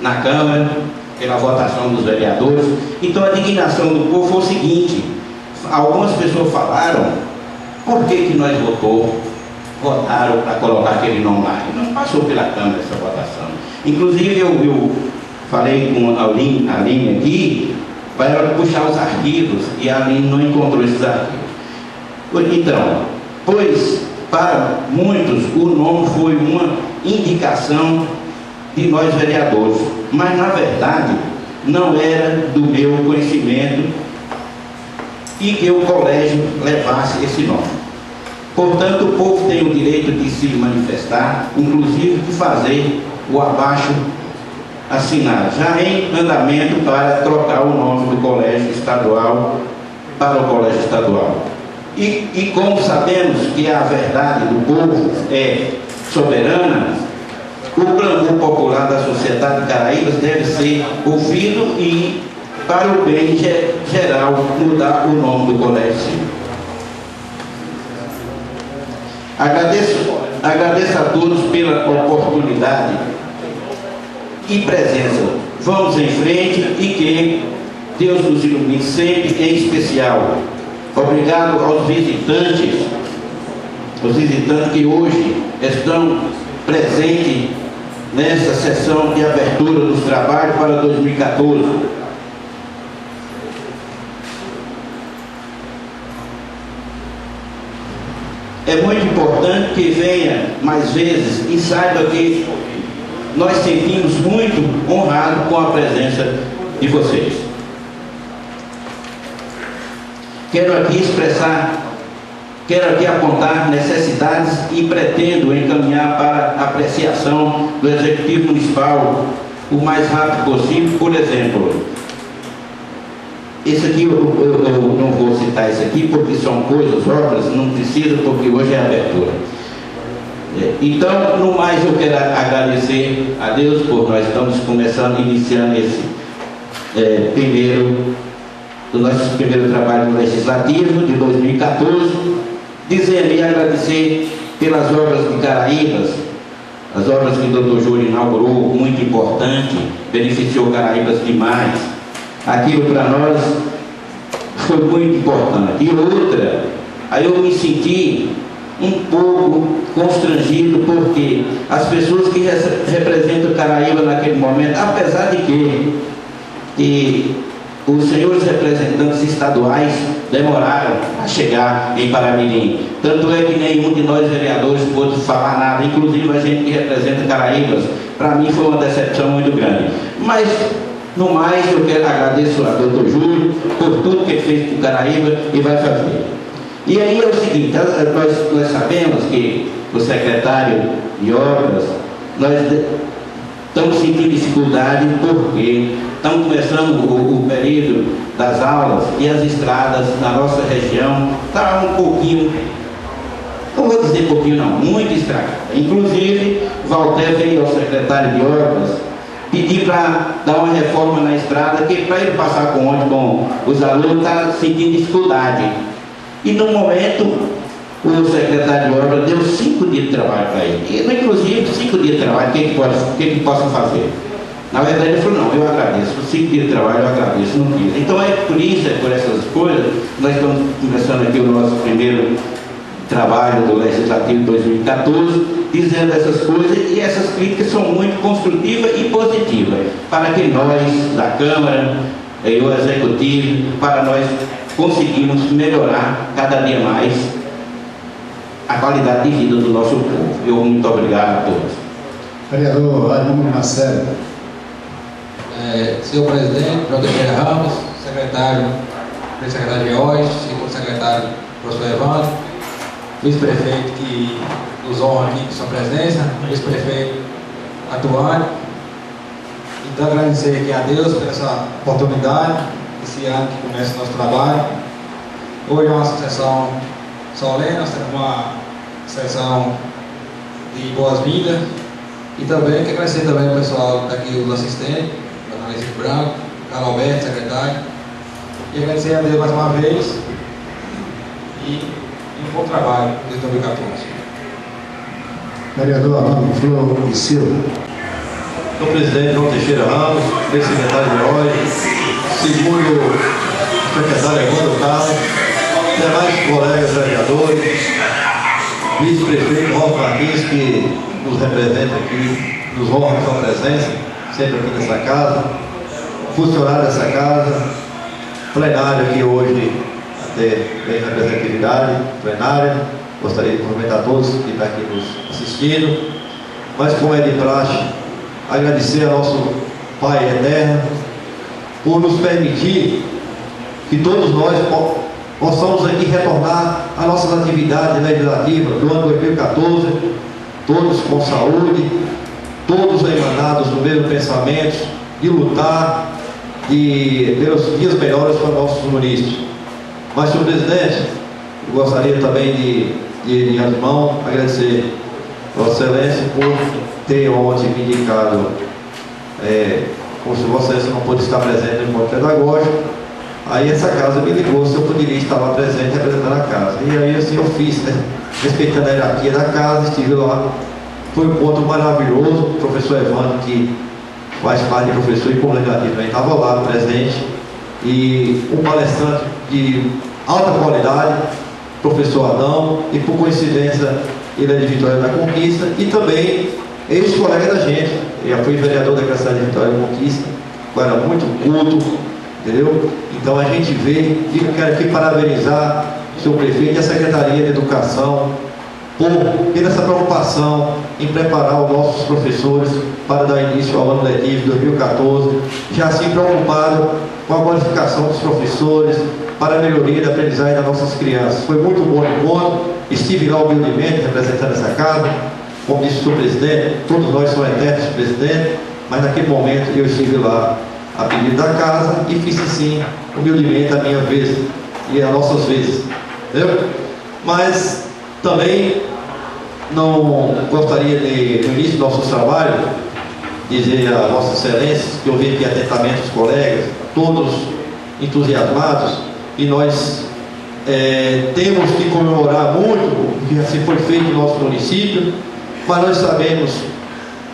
na Câmara, pela votação dos vereadores. Então, a indignação do povo foi o seguinte: algumas pessoas falaram, por que nós votaram para colocar aquele nome lá? E não passou pela Câmara essa votação. Inclusive, eu falei com a Aline aqui, para ela puxar os arquivos, e a Aline não encontrou esses arquivos. Então, pois, para muitos, o nome foi uma indicação de nós vereadores, mas, na verdade, não era do meu conhecimento e que o colégio levasse esse nome. Portanto, o povo tem o direito de se manifestar, inclusive de fazer o abaixo assinado, já em andamento para trocar o nome do colégio estadual para o colégio estadual. E como sabemos que a verdade do povo é soberana, o clamor popular da sociedade de Caraíbas deve ser ouvido e, para o bem geral, mudar o nome do colégio. Agradeço a todos pela oportunidade e presença. Vamos em frente e que Deus nos ilumine sempre, em especial. Obrigado aos visitantes que hoje estão presentes nessa sessão de abertura dos trabalhos para 2014. É muito importante que venha mais vezes e saiba que nós sentimos muito honrados com a presença de vocês. Quero aqui apontar necessidades e pretendo encaminhar para apreciação do Executivo Municipal o mais rápido possível. Por exemplo, esse aqui eu não vou citar esse aqui porque são coisas, obras, não precisa, porque hoje é a abertura. Então, no mais, eu quero agradecer a Deus por nós estamos iniciando esse do nosso primeiro trabalho legislativo de 2014, dizendo e agradecer pelas obras de Caraíbas, As obras que o Dr. Júlio inaugurou, muito importante, beneficiou Caraíbas demais. Aquilo para nós foi muito importante. E outra, aí eu me senti um pouco constrangido, porque as pessoas que representam Caraíba naquele momento, apesar de que os senhores representantes estaduais demoraram a chegar em Paramirim, tanto é que nenhum de nós vereadores pôde falar nada, inclusive a gente que representa Caraíbas. Para mim foi uma decepção muito grande. Mas no mais, eu quero agradecer ao Dr. Júlio por tudo que ele fez por Caraíba e vai fazer. E aí é o seguinte, nós sabemos que o secretário de obras, nós estamos sentindo dificuldade porque estamos começando o período das aulas e as estradas na nossa região estão um pouquinho, não vou dizer pouquinho não, muito estragada. Inclusive, Walter veio ao secretário de obras pedir para dar uma reforma na estrada, que para ele passar com os alunos está sentindo dificuldade. E no momento, o secretário de obras deu 5 dias de trabalho para ele. E, inclusive, 5 dias de trabalho, o que possam fazer? Na verdade, ele falou, não, eu agradeço, 5 dias de trabalho eu agradeço, não quis. Então é por isso, é por essas coisas, nós estamos começando aqui o nosso primeiro trabalho do Legislativo 2014, dizendo essas coisas, e essas críticas são muito construtivas e positivas, para que nós, da Câmara, e o Executivo, para nós conseguirmos melhorar cada dia mais a qualidade de vida do nosso povo. Eu muito obrigado a todos. Vereador Raimundo Marcelo. Senhor presidente, Dr. Teixeira Ramos, secretário de OIS, segundo secretário, professor Evandro, vice-prefeito que nos honra aqui com sua presença, vice-prefeito atuante. Então, agradecer aqui a Deus por essa oportunidade, esse ano que começa o nosso trabalho. Hoje é uma sessão solene, nós temos uma sessão de boas-vindas. E também quero agradecer também o pessoal daqui, os assistentes, o Analista Branco, Carlos Alberto, secretário. E agradecer a Deus mais uma vez e um bom trabalho desde 2014. Vereador Armando Flor e Silva. O presidente João Teixeira Ramos, ex-secretário de OIS, segundo o secretário Evandro Carlos, demais colegas vereadores, vice-prefeito Rolfo Martins, que nos representa aqui, nos honra com sua presença, sempre aqui nessa casa, funcionário dessa casa, plenário aqui hoje, até bem representatividade, plenária. Gostaria de cumprimentar todos que estão aqui nos assistindo, mas como é de praxe, agradecer ao nosso Pai Eterno por nos permitir que todos nós possamos aqui retornar às nossas atividades legislativas do ano 2014, todos com saúde, todos emanados do mesmo pensamento de lutar pelos dias melhores para nossos munícipes. Mas, senhor presidente, eu gostaria também de antemão agradecer a Vossa Excelência por ter ontem me indicado, como se Vossa Excelência não pôde estar presente no encontro pedagógico. Aí essa casa me ligou se eu poderia estar lá presente representando a casa. E aí assim eu fiz, né? Respeitando a hierarquia da casa, estive lá. Foi um encontro maravilhoso. O professor Evandro, que faz parte de professor e como legislativo, também estava lá presente. E um palestrante de alta qualidade, professor Adão, e por coincidência ele é de Vitória da Conquista e também ex-colega da gente. Já fui vereador da cidade de Vitória da Conquista, era muito culto, entendeu? Então a gente vê, e eu quero aqui parabenizar o senhor prefeito e a Secretaria de Educação por ter essa preocupação em preparar os nossos professores para dar início ao ano letivo de 2014, já assim preocupado com a qualificação dos professores, para a melhoria da aprendizagem das nossas crianças. Foi muito bom o encontro, estive lá humildemente representando essa casa, como disse o senhor presidente, todos nós somos eternos, presidente, mas naquele momento eu estive lá a pedido da casa e fiz sim, humildemente, a minha vez e as nossas vezes, entendeu? Mas também não gostaria de, no início do nosso trabalho, dizer a Vossa Excelência que eu vi aqui atentamente os colegas, todos entusiasmados, e nós temos que comemorar muito o que assim foi feito no nosso município, mas nós sabemos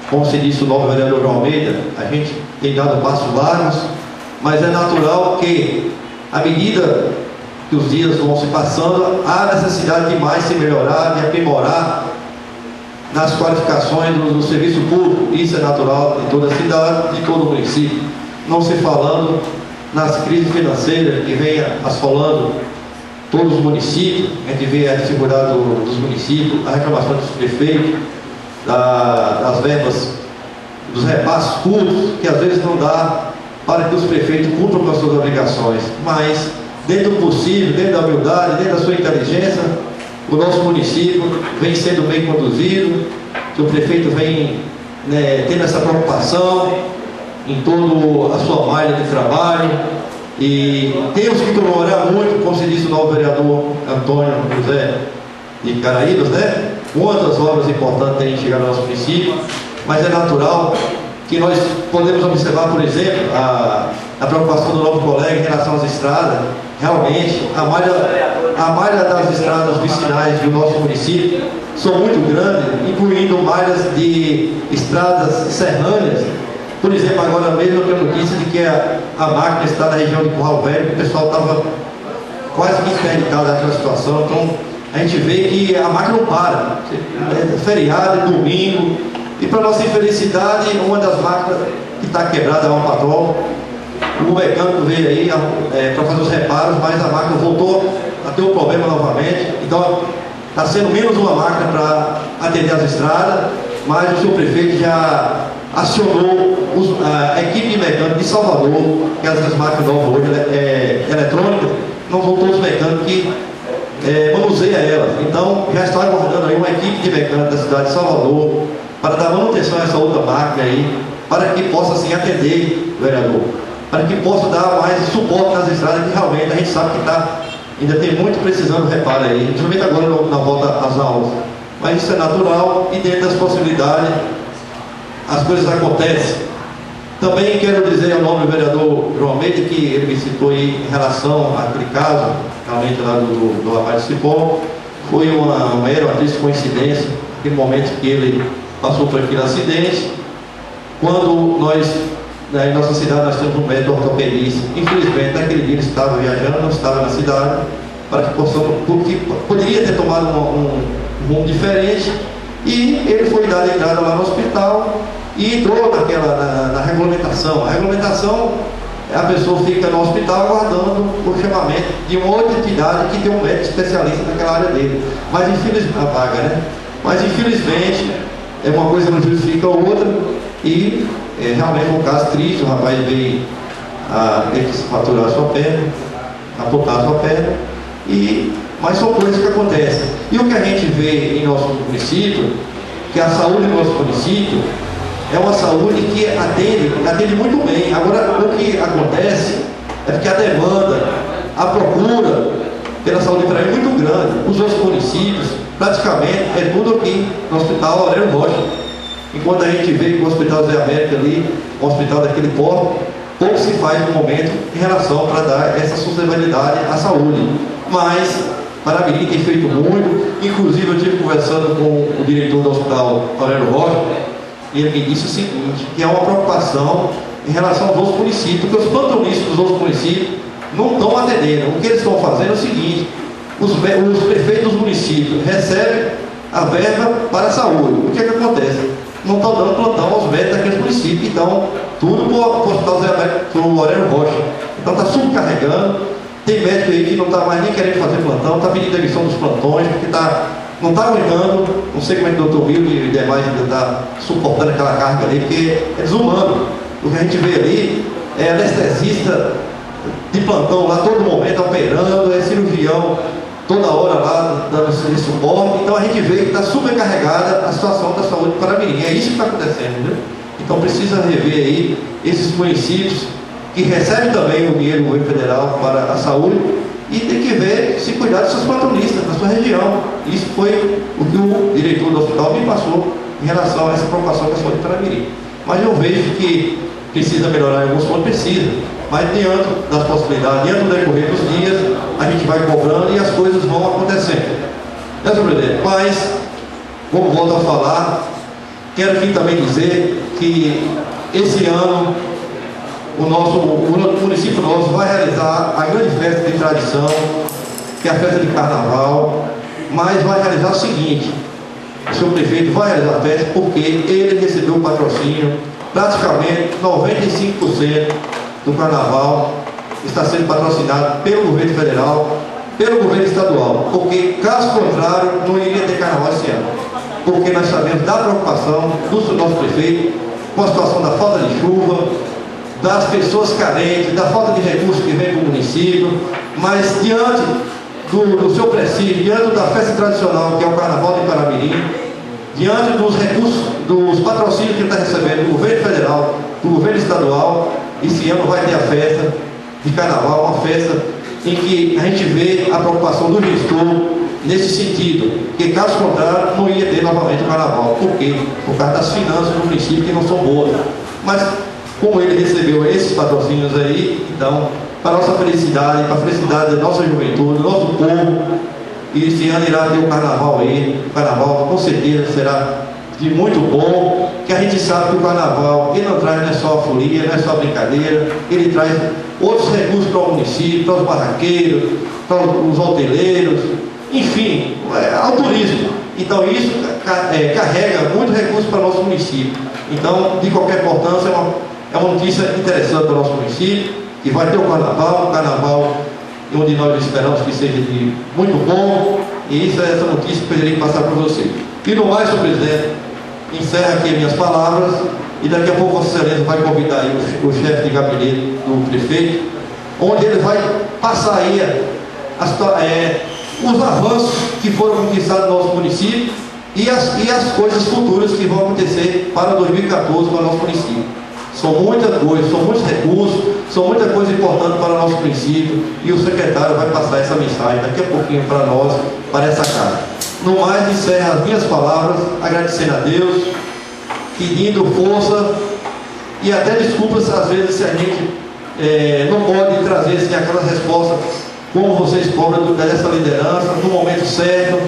como se disse o novo vereador João Almeida, a gente tem dado passos largos, mas é natural que, à medida que os dias vão se passando, há necessidade de mais se melhorar, de aprimorar nas qualificações do serviço público. Isso é natural de toda a cidade, de todo o município. Não se falando nas crises financeiras que vem assolando todos os municípios, a gente vê a dificuldade dos municípios, a reclamação dos prefeitos, das verbas, dos repasses públicos, que às vezes não dá para que os prefeitos cumpram com as suas obrigações. Mas, dentro do possível, dentro da humildade, dentro da sua inteligência, o nosso município vem sendo bem conduzido, que o prefeito vem tendo essa preocupação em toda a sua malha de trabalho, e temos que comemorar muito, como se disse o novo vereador Antônio José de Caraíbas, né? Quantas obras importantes tem chegado ao nosso município, mas é natural que nós podemos observar, por exemplo, a preocupação do novo colega em relação às estradas. Realmente, a malha das estradas vicinais do nosso município são muito grandes, incluindo malhas de estradas serrâneas. Por exemplo, agora mesmo eu tenho notícia de que a máquina está na região de Curral Velho, o pessoal estava quase que interditado daquela situação. Então, a gente vê que a máquina não para. É feriado, domingo. E para nossa infelicidade, uma das máquinas que está quebrada é uma patrol. O mecânico veio aí para fazer os reparos, mas a máquina voltou a ter um problema novamente. Então, está sendo menos uma máquina para atender as estradas, mas o seu prefeito já acionou a equipe de mecânicos de Salvador, que essas máquinas novas hoje eletrônicas, não são todos os mecânicos que manuseiam elas. Então, já está aguardando aí uma equipe de mecânicos da cidade de Salvador para dar manutenção a essa outra máquina aí, para que possa assim atender, vereador, para que possa dar mais suporte nas estradas, que realmente a gente sabe que ainda tem muito precisando reparo aí, principalmente agora na volta às aulas. Mas isso é natural e dentro das possibilidades as coisas acontecem. Também quero dizer ao nome do vereador João Almeida, que ele me citou aí em relação àquele caso, realmente lá do rapaz de Cipó, foi uma mera, uma triste coincidência, aquele momento que ele passou por aquele acidente, quando nós, em nossa cidade, nós temos um médico ortopedista. Infelizmente, naquele dia ele estava viajando, não estava na cidade, para que porque poderia ter tomado um rumo diferente, e ele foi dado entrada lá no hospital e entrou na regulamentação. A regulamentação, a pessoa fica no hospital aguardando o chamamento de uma outra entidade que tem um médico especialista naquela área dele. Mas infelizmente, a vaga, né? Mas infelizmente, uma coisa não justifica a outra, e realmente foi um caso triste. O rapaz veio a ter que faturar a sua perna, amputar a sua perna, mas são coisas que acontecem. E o que a gente vê em nosso município, que a saúde do nosso município é uma saúde que atende muito bem. Agora, o que acontece é que a demanda, a procura pela saúde para é muito grande. Os outros municípios, praticamente, é tudo aqui no Hospital Aurélio Rocha. Enquanto a gente vê que o Hospital Zé América ali, o hospital daquele porto, pouco se faz no momento em relação para dar essa sustentabilidade à saúde. Mas Paramirim tem feito muito. Inclusive eu estive conversando com o diretor do Hospital Aurélio Rocha, e ele me disse o seguinte, que é uma preocupação em relação aos outros municípios, porque os plantonistas dos outros municípios não estão atendendo. O que eles estão fazendo é o seguinte: os prefeitos dos municípios recebem a verba para a saúde. O que é que acontece? Não estão dando plantão aos médicos daqueles municípios, então tudo para o Hospital Zé América, para o Aurélio Rocha. Então está subcarregando. Tem médico aí que não está mais nem querendo fazer plantão, está pedindo demissão dos plantões, porque não está aguentando. Não sei como é que o doutor Rio e demais ainda está suportando aquela carga ali, porque é desumano. O que a gente vê ali é anestesista de plantão lá todo momento operando, é cirurgião toda hora lá dando esse suporte. Então a gente vê que está supercarregada a situação da saúde de Paramirim. É isso que está acontecendo, né? Então precisa rever aí esses municípios que recebem também o dinheiro do governo federal para a saúde, e tem que ver, se cuidar dos seus patronistas, da sua região. Isso foi o que o diretor do hospital me passou em relação a essa preocupação com a saúde de Paramirim. Mas eu vejo que precisa melhorar em alguns pontos, precisa. Mas diante das possibilidades, diante do decorrer dos dias, a gente vai cobrando e as coisas vão acontecendo. Né, senhor presidente? Mas, como volto a falar, Quero aqui também dizer que esse ano o município nosso vai realizar a grande festa de tradição, que é a festa de carnaval, mas vai realizar o seguinte: o senhor prefeito vai realizar a festa porque ele recebeu o patrocínio, praticamente 95% do carnaval está sendo patrocinado pelo governo federal, pelo governo estadual, porque caso contrário não iria ter carnaval esse ano, porque nós sabemos da preocupação do nosso prefeito com a situação da falta de chuva, das pessoas carentes, da falta de recursos que vem para o município, mas diante do seu prestígio, diante da festa tradicional que é o Carnaval de Paramirim, diante dos recursos, dos patrocínios que ele está recebendo do governo federal, do governo estadual, esse ano vai ter a festa de Carnaval, uma festa em que a gente vê a preocupação do gestor nesse sentido, que caso contrário não ia ter novamente o Carnaval. Por quê? Por causa das finanças do município que não são boas. Mas como ele recebeu esses patrocínios aí, então, para a nossa felicidade, para a felicidade da nossa juventude, do nosso povo, e esse ano irá ter o Carnaval aí. O Carnaval com certeza será de muito bom, que a gente sabe que o Carnaval, ele não traz, não é só a folia, não é só a brincadeira, ele traz outros recursos para o município, para os barraqueiros, para os hoteleiros, enfim, ao turismo. Então isso carrega muito recurso para o nosso município. Então, de qualquer importância, é uma notícia interessante para o nosso município, que vai ter o Carnaval onde nós esperamos que seja de muito bom, e isso é essa notícia que eu poderia passar para você. E no mais, senhor presidente, encerro aqui minhas palavras, e daqui a pouco Vossa Excelência vai convidar aí o chefe de gabinete do prefeito, onde ele vai passar aí os avanços que foram conquistados no nosso município e as coisas futuras que vão acontecer para 2014 para o nosso município. São muitas coisas, são muitos recursos, são muita coisa importante para o nosso município, e o secretário vai passar essa mensagem daqui a pouquinho para nós, para essa casa. No mais, encerro as minhas palavras, agradecendo a Deus, pedindo força e até desculpas às vezes se a gente não pode trazer assim, aquelas respostas como vocês cobram dessa liderança, no momento certo,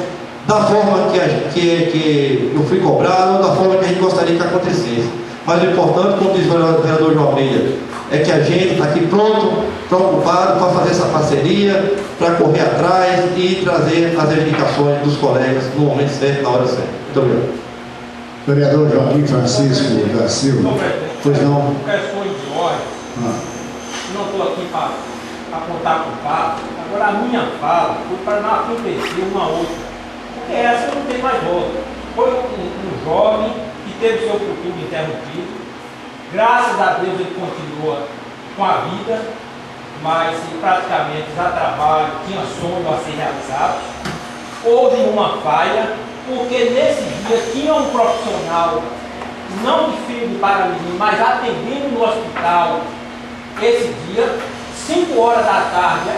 da forma que eu fui cobrado, da forma que a gente gostaria que acontecesse. Mas o importante, como diz o vereador João Almeida, é que a gente está aqui pronto, preocupado para fazer essa parceria, para correr atrás e trazer as reivindicações dos colegas no momento certo, na hora certa. Muito obrigado. Vereador Joaquim Francisco da Silva. Pois não. Questões de ordem. Não estou aqui para apontar culpado. Agora a minha fala foi para não acontecer uma outra. Porque essa não tem mais volta. Foi um jovem que teve seu futuro interrompido. Graças a Deus ele continua com a vida, mas praticamente já trabalha, tinha sonho a ser realizado. Houve uma falha, porque nesse dia tinha um profissional, não de filho de Paramirim, mas atendendo no hospital esse dia, 5 horas da tarde,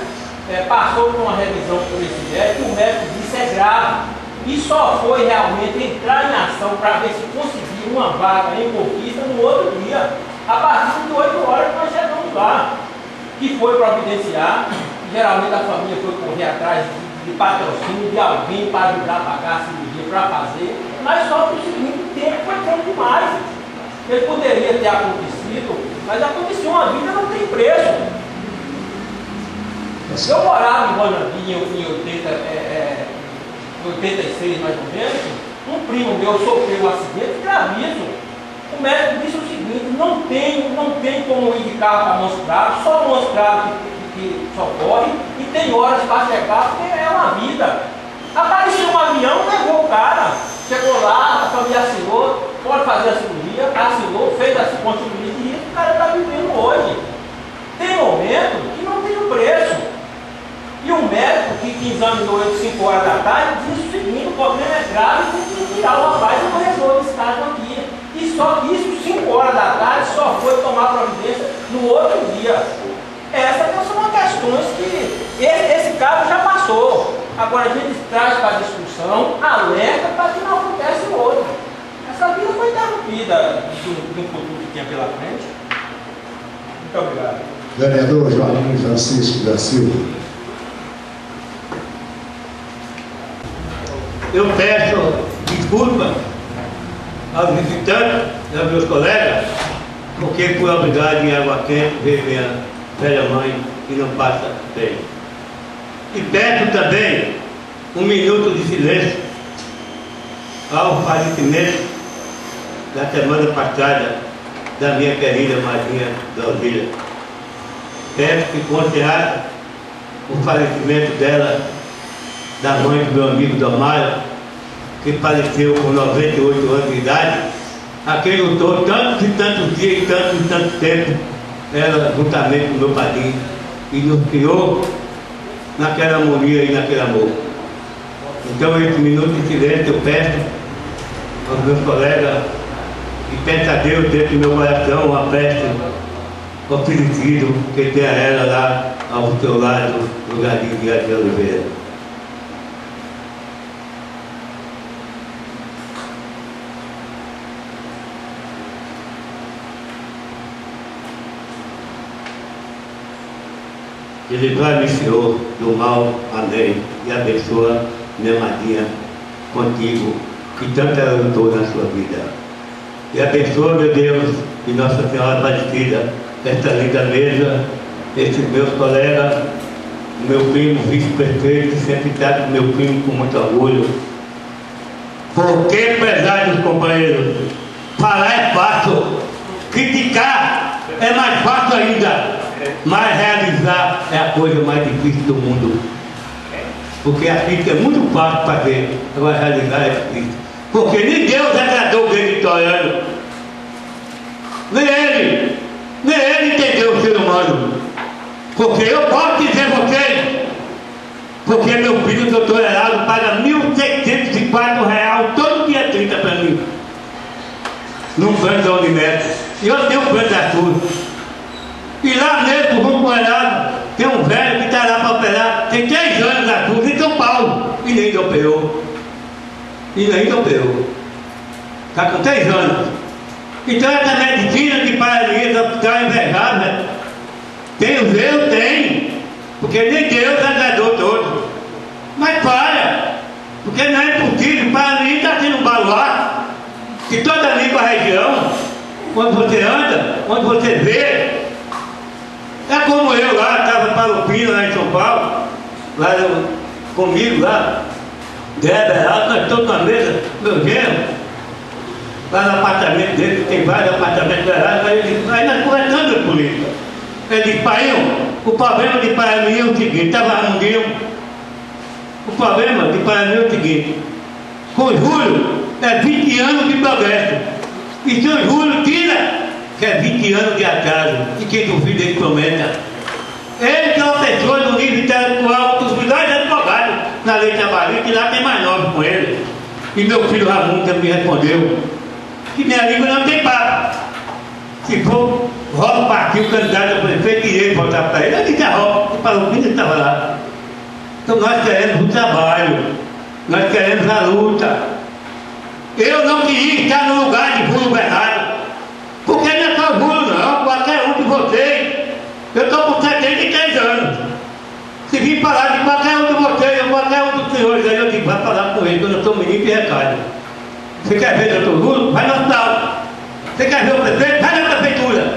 passou por uma revisão por esse médico, e o médico disse é grave. E só foi realmente entrar em ação para ver se conseguia uma vaga em Conquista no outro dia, a partir de 8 horas que nós chegamos lá, que foi providenciar. Geralmente a família foi correr atrás de patrocínio de alguém para ajudar a pagar a cirurgia para fazer, mas só que o seguinte tempo foi tempo demais. Ele poderia ter acontecido, mas aconteceu, uma vida não tem preço. Eu morava em Guanambi em 86 mais ou menos, um primo meu sofreu um acidente gravíssimo. O médico disse o seguinte: não tem como indicar para mostrar, só mostrar que socorre, e tem horas para chegar, porque é uma vida. Apareceu um avião, levou o cara, chegou lá, a família assinou, pode fazer a cirurgia, assinou, fez a cirurgia e o cara está vivendo hoje. Tem momento que não tem o preço. E o médico que examinou ele 5 horas da tarde disse o seguinte: o problema é grave, tem que tirar o rapaz do corredor desse caso aqui. E só que isso, 5 horas da tarde, só foi tomar providência no outro dia. Essas são questões que esse caso já passou. Agora a gente traz para a discussão, alerta para que não aconteça o outro. Essa vida foi interrompida do futuro que tinha pela frente. Muito obrigado. Vereador Joaquim Francisco da Silva. Eu peço desculpa aos visitantes, aos meus colegas, porque fui obrigado em água quente ver minha velha mãe que não passa bem. E peço também um minuto de silêncio ao falecimento da semana passada da minha querida Maria Dalvila. Peço que considere o falecimento dela, da mãe do meu amigo Domário, que faleceu com 98 anos de idade, a quem lutou tantos e tantos dias, tanto e tanto tempo, ela juntamente com meu padrinho, e nos criou naquela harmonia e naquele amor. Então, esse minuto de silêncio eu peço aos meus colegas e peço a Deus dentro do meu coração uma prece oferecido que tenha ela lá ao seu lado, no Jardim de Oliveira. Livrai-me, Senhor, do mal, amém, e abençoa minha Maria contigo, que tanto ela lutou na sua vida. E abençoa, meu Deus, e Nossa Senhora Aparecida, esta linda mesa, esses meus colegas, o meu primo, vice-prefeito, sempre trato meu primo com muito orgulho. Porque, pesados companheiros, falar é fácil, criticar é mais fácil ainda. Mas realizar é a coisa mais difícil do mundo. Porque a crítica é muito fácil fazer, agora realizar é difícil. Porque nem Deus agradou o vitoriano. Nem ele entendeu o ser humano. Porque eu posso dizer a vocês, porque meu filho, o doutor Heraldo, paga R$1.604 todo dia 30 para mim. Num plano da Unimed. E eu tenho um plano da SUS. E lá mesmo, junto com o Heraldo, tem um velho que está lá para operar, tem 3 anos na SUS em São Paulo, e nem operou. Está com 3 anos. Então essa medicina de paralisia hospital é invejável. Tem os erros? Tem. Porque nem Deus agradou todos. Mas para. Porque não é possível. Paralisia está sendo um baluarte que toda a língua região, onde você anda, onde você vê. É como eu lá, estava para o Pino lá em São Paulo, lá comigo lá, Débora, lá, nós estamos na mesa, meu genro, lá no apartamento dele, tem vários apartamentos garados, aí nós conversando de política. Ele disse, Painho, o problema de Paraná é o seguinte, estava Ramondinho, o problema de Paraná é o seguinte, com o Júlio é 20 anos de progresso, e se o Júlio tira, que é 20 anos de atraso, e quem duvida ele prometa. Ele que é uma pessoa do nível intelectual dos melhores advogados na lei trabalhista, e lá tem mais 9 com ele. E meu filho Ramon também respondeu que minha língua não tem papo. Se for Rob partiu candidato a prefeito e ele votar para ele, eu disse a Rob, que falou que ele estava lá. Então nós queremos o trabalho, nós queremos a luta. Eu não queria estar no lugar de Júlio Bernardo. Porque não é só Júlio não, qualquer um de vocês. Eu estou com 73 anos. Se vir falar de qualquer um de vocês, ou qualquer um dos senhores, aí eu digo, vai falar com ele, quando eu sou menino de recado. Você quer ver o doutor Júlio? Vai no hospital. Você quer ver o prefeito? Vai na prefeitura.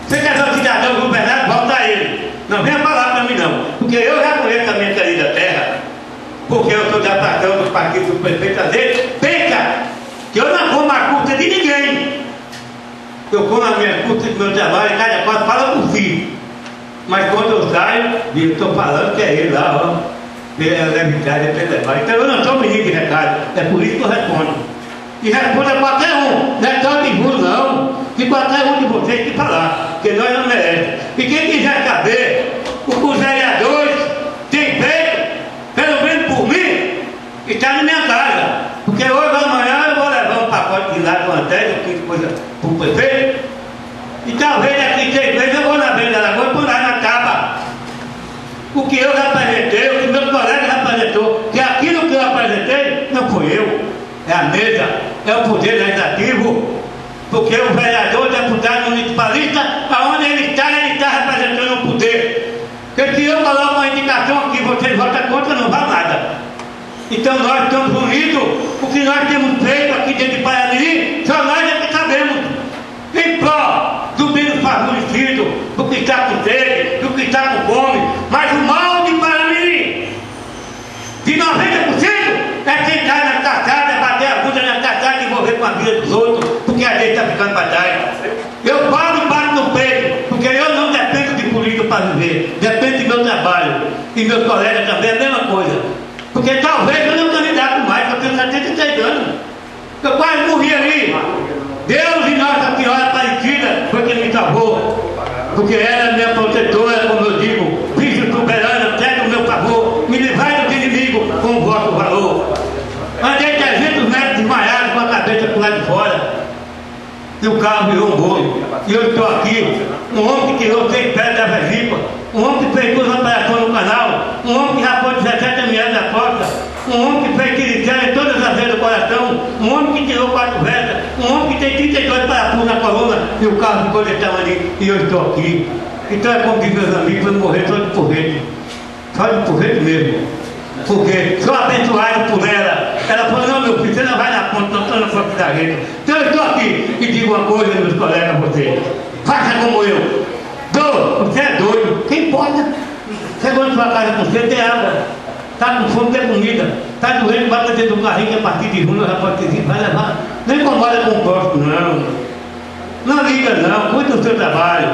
Você quer ver o cidadão governado? Volta a ele. Não venha falar para mim não. Porque eu já conheço a minha querida terra. Porque eu sou da fração dos partidos do prefeito, às vezes, pensa que eu não como a custa de ninguém. Eu como a minha custa do meu trabalho e cada qual fala por si. Mas quando eu saio, eu estou falando que é ele lá, ó. Ele é levitar, ele é levar. Então eu não sou menino de recado. É por isso que eu respondo. E responda a qualquer um. Não é só de Júlio, não. De qualquer um de vocês que falar. Porque nós não merecemos. E quem quiser saber o que os vereadores têm feito, pelo menos por mim, está na minha casa. Porque hoje ou amanhã eu vou levar um pacote de lá com a tese, ou que coisa para o prefeito. E talvez daqui 6 meses eu vou na beira da lagoa e pôr lá na capa. O que eu representei, o que meus colegas representou, que aquilo que eu apresentei não fui eu. É a mesa, é o poder legislativo. Porque o vereador, o deputado municipalista, aonde ele está representando o poder. Porque se eu coloco uma indicação aqui, vocês votam contra, não vale nada. Então nós estamos unidos, o que nós temos feito aqui dentro de Paraná Só nós é que sabemos. Em pró do menos favorecido, do que está com sede, do que está com fome. Mas o mal de Paramirim, de 90%, é sentar na calçada, bater a bunda na calçada e morrer com a vida dos outros, porque a gente está ficando para trás. Eu falo e bato no peito, porque eu não dependo de política para viver, dependo do meu trabalho. E meus colegas também, a mesma coisa. Porque talvez eu não candidato mais, eu tenho 76 anos. Eu quase morri ali. Deus e Nossa Senhora Aparecida foi quem me salvou. Porque ela é minha protetora, como eu digo, Cristo soberano, até do meu favor, me livrai dos inimigos com o vosso valor. Andei 300 metros desmaiado com a cabeça por lá de fora. E o carro virou um bolo. E eu estou aqui, um homem que tirou 6 pés da vesícula, um homem que fez 2 operações no canal, um homem que rapou 17 ml da costa, um homem que fez tiricela em todas as veias do coração, um homem que tirou 4 vetas, um homem que tem 32 parafusos na coluna e o carro ficou desse tamanho e eu estou aqui. Então é como diz meus amigos, eu morrer só de porrete. Só de porrete mesmo. Porque sou abençoado por ela. Ela falou, não meu filho, você não vai dar conta, não estou na frente da gente. Então eu estou aqui e digo uma coisa, meus colegas, a vocês. Faça como eu. Você é doido. Quem pode? Chegou na sua casa com você, tem água. Está com fome, tem comida. Está doente, bate dentro do carrinho que a partir de junho já pode dizer, vai levar. Não incomoda com o próximo, não. Não liga não, cuida do seu trabalho.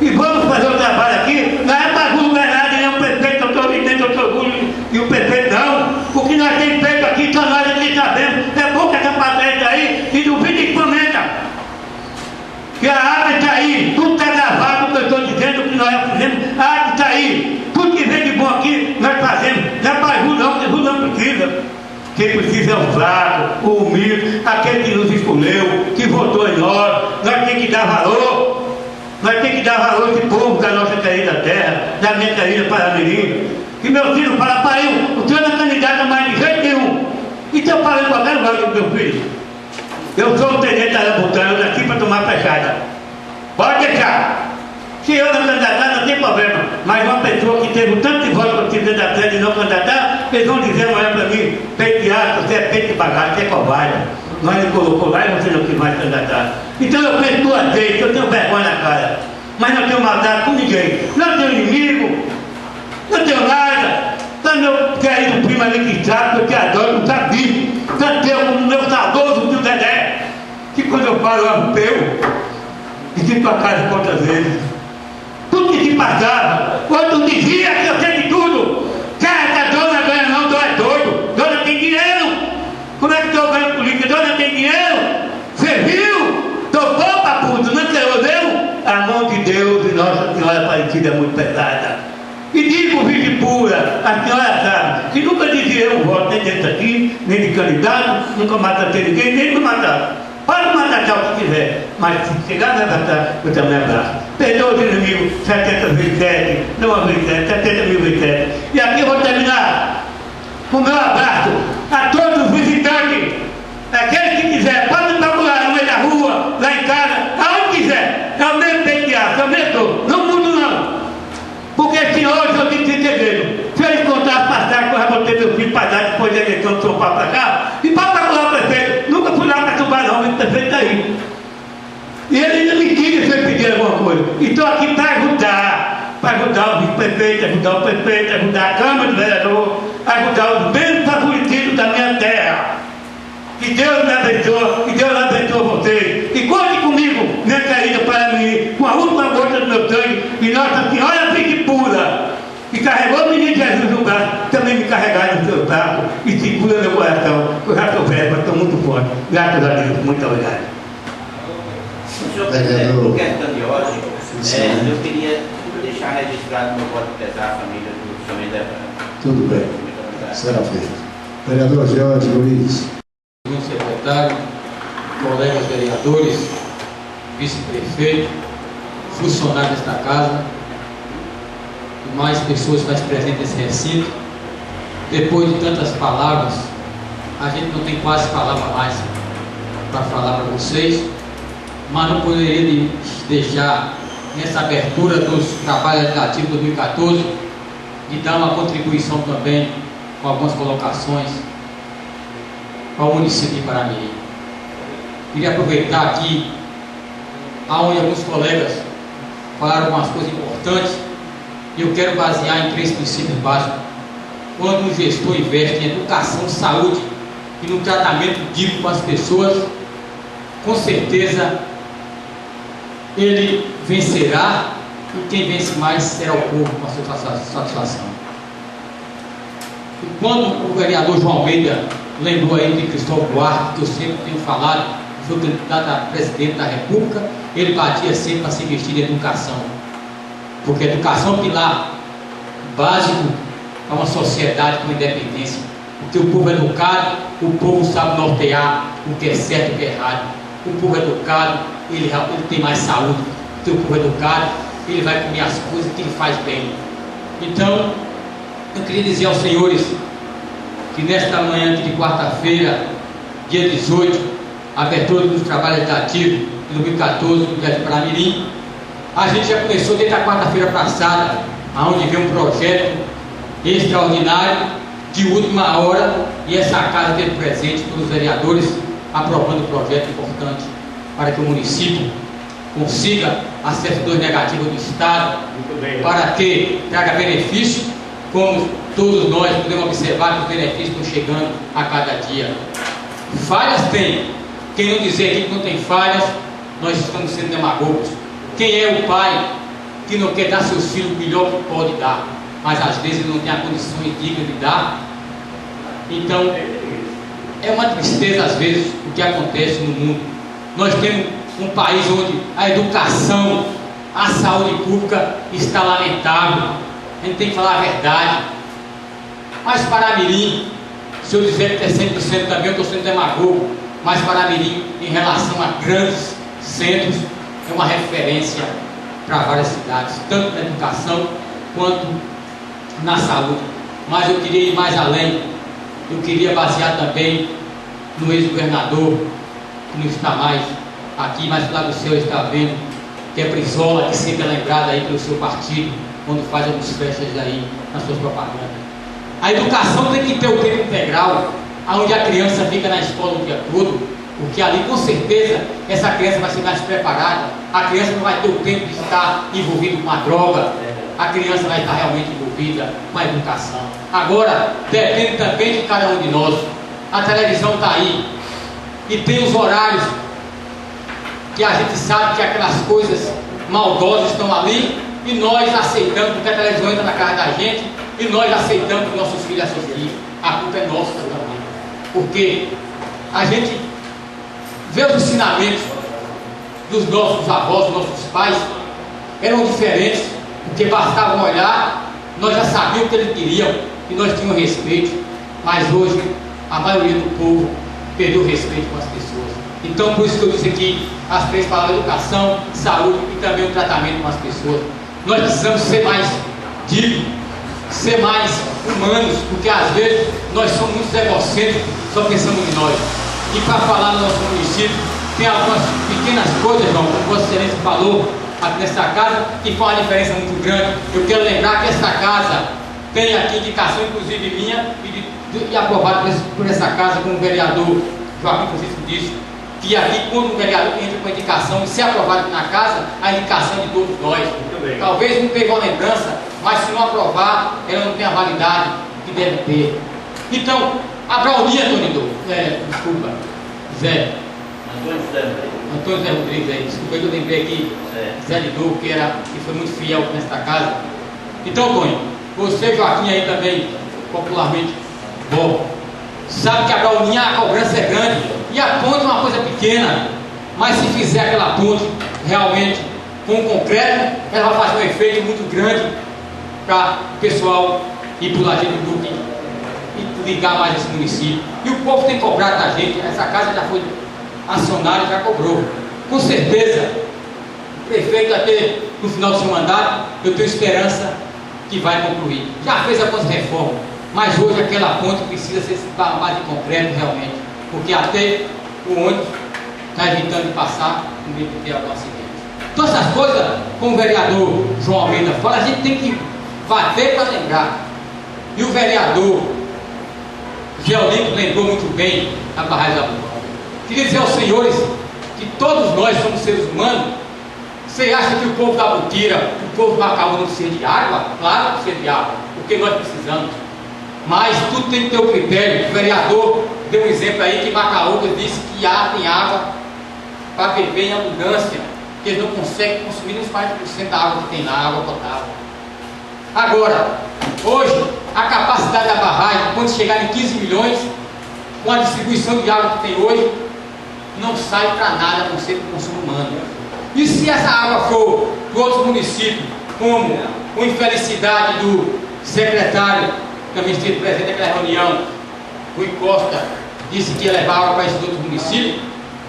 E vamos fazer o trabalho aqui. Não é para governar, nem o prefeito, doutor Vicente, doutor Gúlio e o prefeito não. O que nós temos feito aqui, só nós aqui sabemos. É bom que essa patente aí e duvida e comenta. Que a água está aí, tudo está gravado, o que eu estou dizendo, o que nós fizemos, a água está aí. Tudo que vem de bom aqui, nós fazemos. Não é para ajuda não, porque ajuda não precisa. Quem precisa é o fraco, o humilde, aquele que nos escolheu, que votou em nós. Nós temos que dar valor. Nós temos que dar valor a esse povo da nossa querida terra, da minha querida Paramirim. Que meu filho fala, pai, o senhor não é candidato a mais de jeito nenhum. Então eu falo em qualquer lugar do meu filho. Eu sou o tenente Arambutano, eu nasci para tomar fechada. Pode deixar. Se eu não candidatar, não tem problema. Mas uma pessoa que teve tanto de voto para o presidente da sede e não candidatar, eles vão dizer amanhã para mim, peiteado, você é peito de bagagem, você é covarde. Nós ele colocou lá e você não quis mais candidatar. Então eu penso 2 vezes, eu tenho vergonha na cara. Mas não tenho maldade com ninguém. Não tenho inimigo, não tenho nada. Então meu querido primo ali que sabe, que eu te adoro, não está vivo. Tanto eu como o meu saudoso tio Dedé, que quando eu falo eu arrupeu. E fico a casa quantas vezes. Tudo que se passava, quando dizia que eu sei de tudo. Cara, dona ganha não, dona é doido. Dona tem dinheiro. Como é que eu ganho política? Dona tem dinheiro? Você viu? Tocou pra puto, não sei, viu? A mão de Deus e Nossa Senhora Aparecida é muito pesada. E digo, vive pura, a senhora sabe, que nunca dizia eu voto nem dentro aqui, nem de candidato, nunca matei ninguém, nem me matar. Pode matar o que quiser, mas se chegar na matar, eu também abraço. Perdoa os inimigos, 70 vezes 7, não vezes 7, 70 mil vezes 7. E aqui eu vou terminar com o meu abraço a todos os visitantes. Aquele que quiser, pode me procurar no meio da rua, lá em casa, aonde quiser. É o mesmo penteado, é o mesmo, não mudo não. Porque assim, hoje eu disse segredo. Se eu encontrar a passagem que eu já botei meu filho para dar depois da eleição de São Paulo para cá, e para procurar o prefeito, nunca fui lá para Tubarão, não, o prefeito está aí. E ele ainda me queria se eu pedir alguma coisa. E estou aqui para ajudar o vice-prefeito, ajudar o prefeito, ajudar a Câmara do Vereador, ajudar os bem favorecidos da minha terra. Que Deus me abençoe, que Deus abençoe vocês. E conte comigo, minha querida Paramirim, com a última gota do meu sangue, e Nossa Senhora fique pura. Que carregou o menino Jesus no braço, também me carregaram no seu braço e segura meu coração. Eu já estou velho, estou muito forte. Graças a Deus, muito obrigado. Senhor presidente, por questão de hoje, eu queria deixar registrado meu voto de pesar a família do senhor Edebrando. Tudo bem, será feito. Vereador Jorge Luiz. Senhor secretário, colegas vereadores, vice-prefeito, funcionários da casa e mais pessoas mais presentes nesse recinto. Depois de tantas palavras, a gente não tem quase palavra mais para falar para vocês, mas não poderia deixar nessa abertura dos trabalhos legislativos 2014 de dar uma contribuição também com algumas colocações ao município de Paramirim. queria aproveitar aqui, onde alguns colegas falaram algumas coisas importantes, e eu quero basear em 3 princípios básicos. Quando um gestor investe em educação, saúde e no tratamento digno com as pessoas, com certeza ele vencerá, e quem vence mais será o povo com a sua satisfação. E quando o vereador João Almeida lembrou aí de Cristóvão Buarque, que eu sempre tenho falado, foi candidato a presidente da República, ele batia sempre para se investir em educação, porque a educação é um pilar básico para uma sociedade com independência, porque o povo é educado, o povo sabe nortear o que é certo e o que é errado. O povo educado, ele tem mais saúde, porque o povo educado, ele vai comer as coisas que ele faz bem. Então, eu queria dizer aos senhores que nesta manhã de quarta-feira, dia 18, abertura dos trabalhos legislativos de 2014, no dia de Paramirim, a gente já começou desde a quarta-feira passada, onde veio um projeto extraordinário de última hora, e essa casa teve presente pelos vereadores aprovando um projeto importante para que o município consiga a certidão negativa do Estado, para que traga benefício, como todos nós podemos observar que os benefícios estão chegando a cada dia. Falhas tem. Quem não dizer aqui que não tem falhas, nós estamos sendo demagogos. Quem é o pai que não quer dar seus filhos o melhor que pode dar, mas às vezes ele não tem a condição digna de dar? Então, é uma tristeza às vezes o que acontece no mundo. Nós temos um país onde a educação, a saúde pública está lamentável. A gente tem que falar a verdade. Mas Paramirim, se eu dizer que é 100% também, eu estou sendo demagogo, mas Paramirim, em relação a grandes centros, é uma referência para várias cidades, tanto na educação quanto na saúde. Mas eu queria ir mais além. Eu queria basear também no ex-governador, que não está mais aqui, mas lá do céu está vendo, que é Brizola, que sempre é lembrado aí pelo seu partido, quando faz algumas festas aí nas suas propagandas. A educação tem que ter o tempo integral, onde a criança fica na escola o dia todo, porque ali com certeza essa criança vai ser mais preparada, a criança não vai ter o tempo de estar envolvido com a droga, a criança vai estar realmente envolvida com a educação. Agora, depende também de cada um de nós. A televisão está aí, e tem os horários que a gente sabe que aquelas coisas maldosas estão ali, e nós aceitamos, porque a televisão entra na casa da gente, e nós aceitamos que nossos filhos assistirem. A culpa é nossa também, porque a gente vê os ensinamentos dos nossos avós, dos nossos pais, eram diferentes, porque bastava olhar, nós já sabíamos o que eles queriam, e nós tínhamos respeito. Mas hoje, a maioria do povo perdeu o respeito com as pessoas. Então, por isso que eu disse aqui as 3 palavras: educação, saúde e também o tratamento com as pessoas. Nós precisamos ser mais dignos, ser mais humanos, porque às vezes nós somos muito egocêntricos, só pensamos em nós. E para falar no nosso município, tem algumas pequenas coisas, João, como Vossa Excelência falou aqui nessa casa, que faz uma diferença muito grande. Eu quero lembrar que essa casa tem aqui indicação, inclusive minha, e aprovada por essa casa, como o vereador Joaquim Francisco disse, que aqui, quando o vereador entra com a indicação e se aprovado aqui na casa, a indicação de todos nós. Talvez não pegou a lembrança, mas se não aprovar, ela não tem a validade que deve ter. Então, a Brauninha, desculpa, Antônio Zé Rodrigues aí, desculpa, eu lembrei aqui, Zé Lidou, que foi muito fiel nesta casa. Então, Tônio, você, Joaquim, aí também, popularmente, bom, sabe que a Brauninha, a cobrança é grande, e a ponte é uma coisa pequena, mas se fizer aquela ponte realmente com concreto, ela vai fazer um efeito muito grande para o pessoal ir para o ladinho do Duque e ligar mais esse município. E o povo tem cobrado da gente, essa casa já foi acionada, já cobrou. Com certeza, o prefeito até no final do seu mandato, eu tenho esperança que vai concluir. Já fez algumas reformas, mas hoje aquela ponte precisa ser mais de concreto realmente, porque até o ônibus está evitando de passar no meio de ter algum acidente. Então essas coisas, como o vereador João Almeida fala, a gente tem que bater para lembrar. E o vereador Zé Olímpio lembrou muito bem a barragem da Lua. Queria dizer aos senhores que todos nós somos seres humanos. Você acha que o povo da Butira, o povo do Macaú não precisa de água? Claro que precisa de água, porque nós precisamos. Mas tudo tem que ter o critério. O vereador deu um exemplo aí que Macaúba disse que tem água para beber em abundância, que eles não conseguem consumir uns 40% da água que tem na água potável. Agora, hoje, a capacidade da barragem, quando chegar em 15 milhões, com a distribuição de água que tem hoje, não sai para nada a não ser para o consumo humano. E se essa água for para outros municípios, como com infelicidade do secretário, que também esteve presente naquela reunião, Rui Costa, disse que ia levar água para esses outros municípios,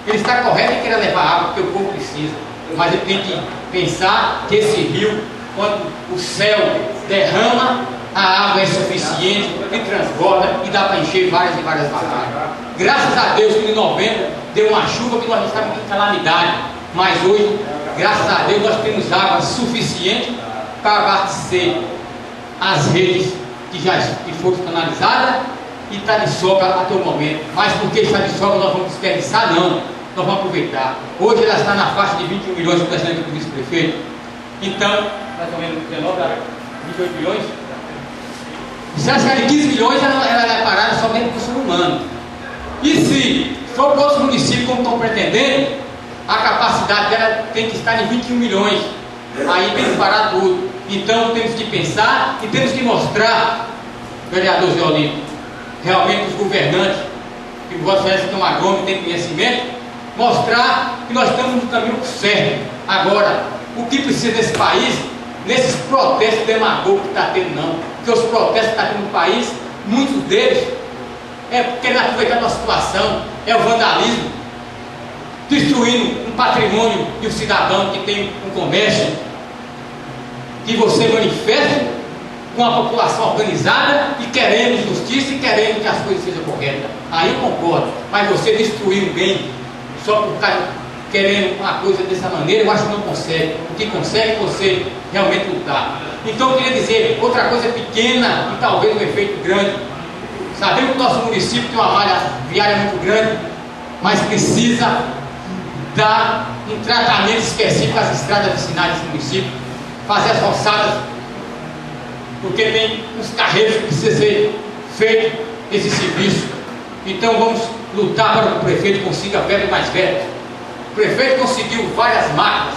ele está correto em querer levar água, porque o povo precisa. Mas ele tem que pensar que esse rio, quando o céu derrama, a água é suficiente e transborda e dá para encher várias e várias barragens. Graças a Deus que em novembro deu uma chuva que nós estávamos em calamidade, mas hoje, graças a Deus, nós temos água suficiente para abastecer as redes que foram canalizadas e está de sobra até o momento. Mas porque está de sobra nós vamos desperdiçar? Não, nós vamos aproveitar. Hoje ela está na faixa de 21 milhões, que está sendo o vice-prefeito. Então, mais ou menos 19 a 28 milhões. Se ela chegar de 15 milhões, ela é parada somente para o consumo humano. E se for para outros municípios, como estão pretendendo, a capacidade dela tem que estar em 21 milhões. Aí tem que parar tudo. Então temos que pensar e temos que mostrar, vereador Zé Olimpo, realmente os governantes, que o Vossa Excelência tem um agrônomo, tem conhecimento, mostrar que nós estamos no caminho certo. Agora, o que precisa desse país, nesses protestos demagogos que está tendo, não. Porque os protestos que está tendo no país, muitos deles, é querendo aproveitar da situação, é o vandalismo, destruindo um patrimônio de um cidadão que tem um comércio, que você manifesta com a população organizada e querendo justiça e querendo que as coisas sejam corretas. Aí eu concordo, mas você destruir um bem só por estar querendo uma coisa dessa maneira, eu acho que não consegue. O que consegue é você realmente lutar. Então eu queria dizer, outra coisa pequena e talvez um efeito grande. Sabemos que o nosso município tem uma malha viária muito grande, mas precisa dar um tratamento específico às estradas vicinais desse município, fazer as roçadas, porque tem uns carreiros que precisam ser feito esse serviço. Então vamos lutar para que o prefeito consiga verbas mais verbas. O prefeito conseguiu várias máquinas,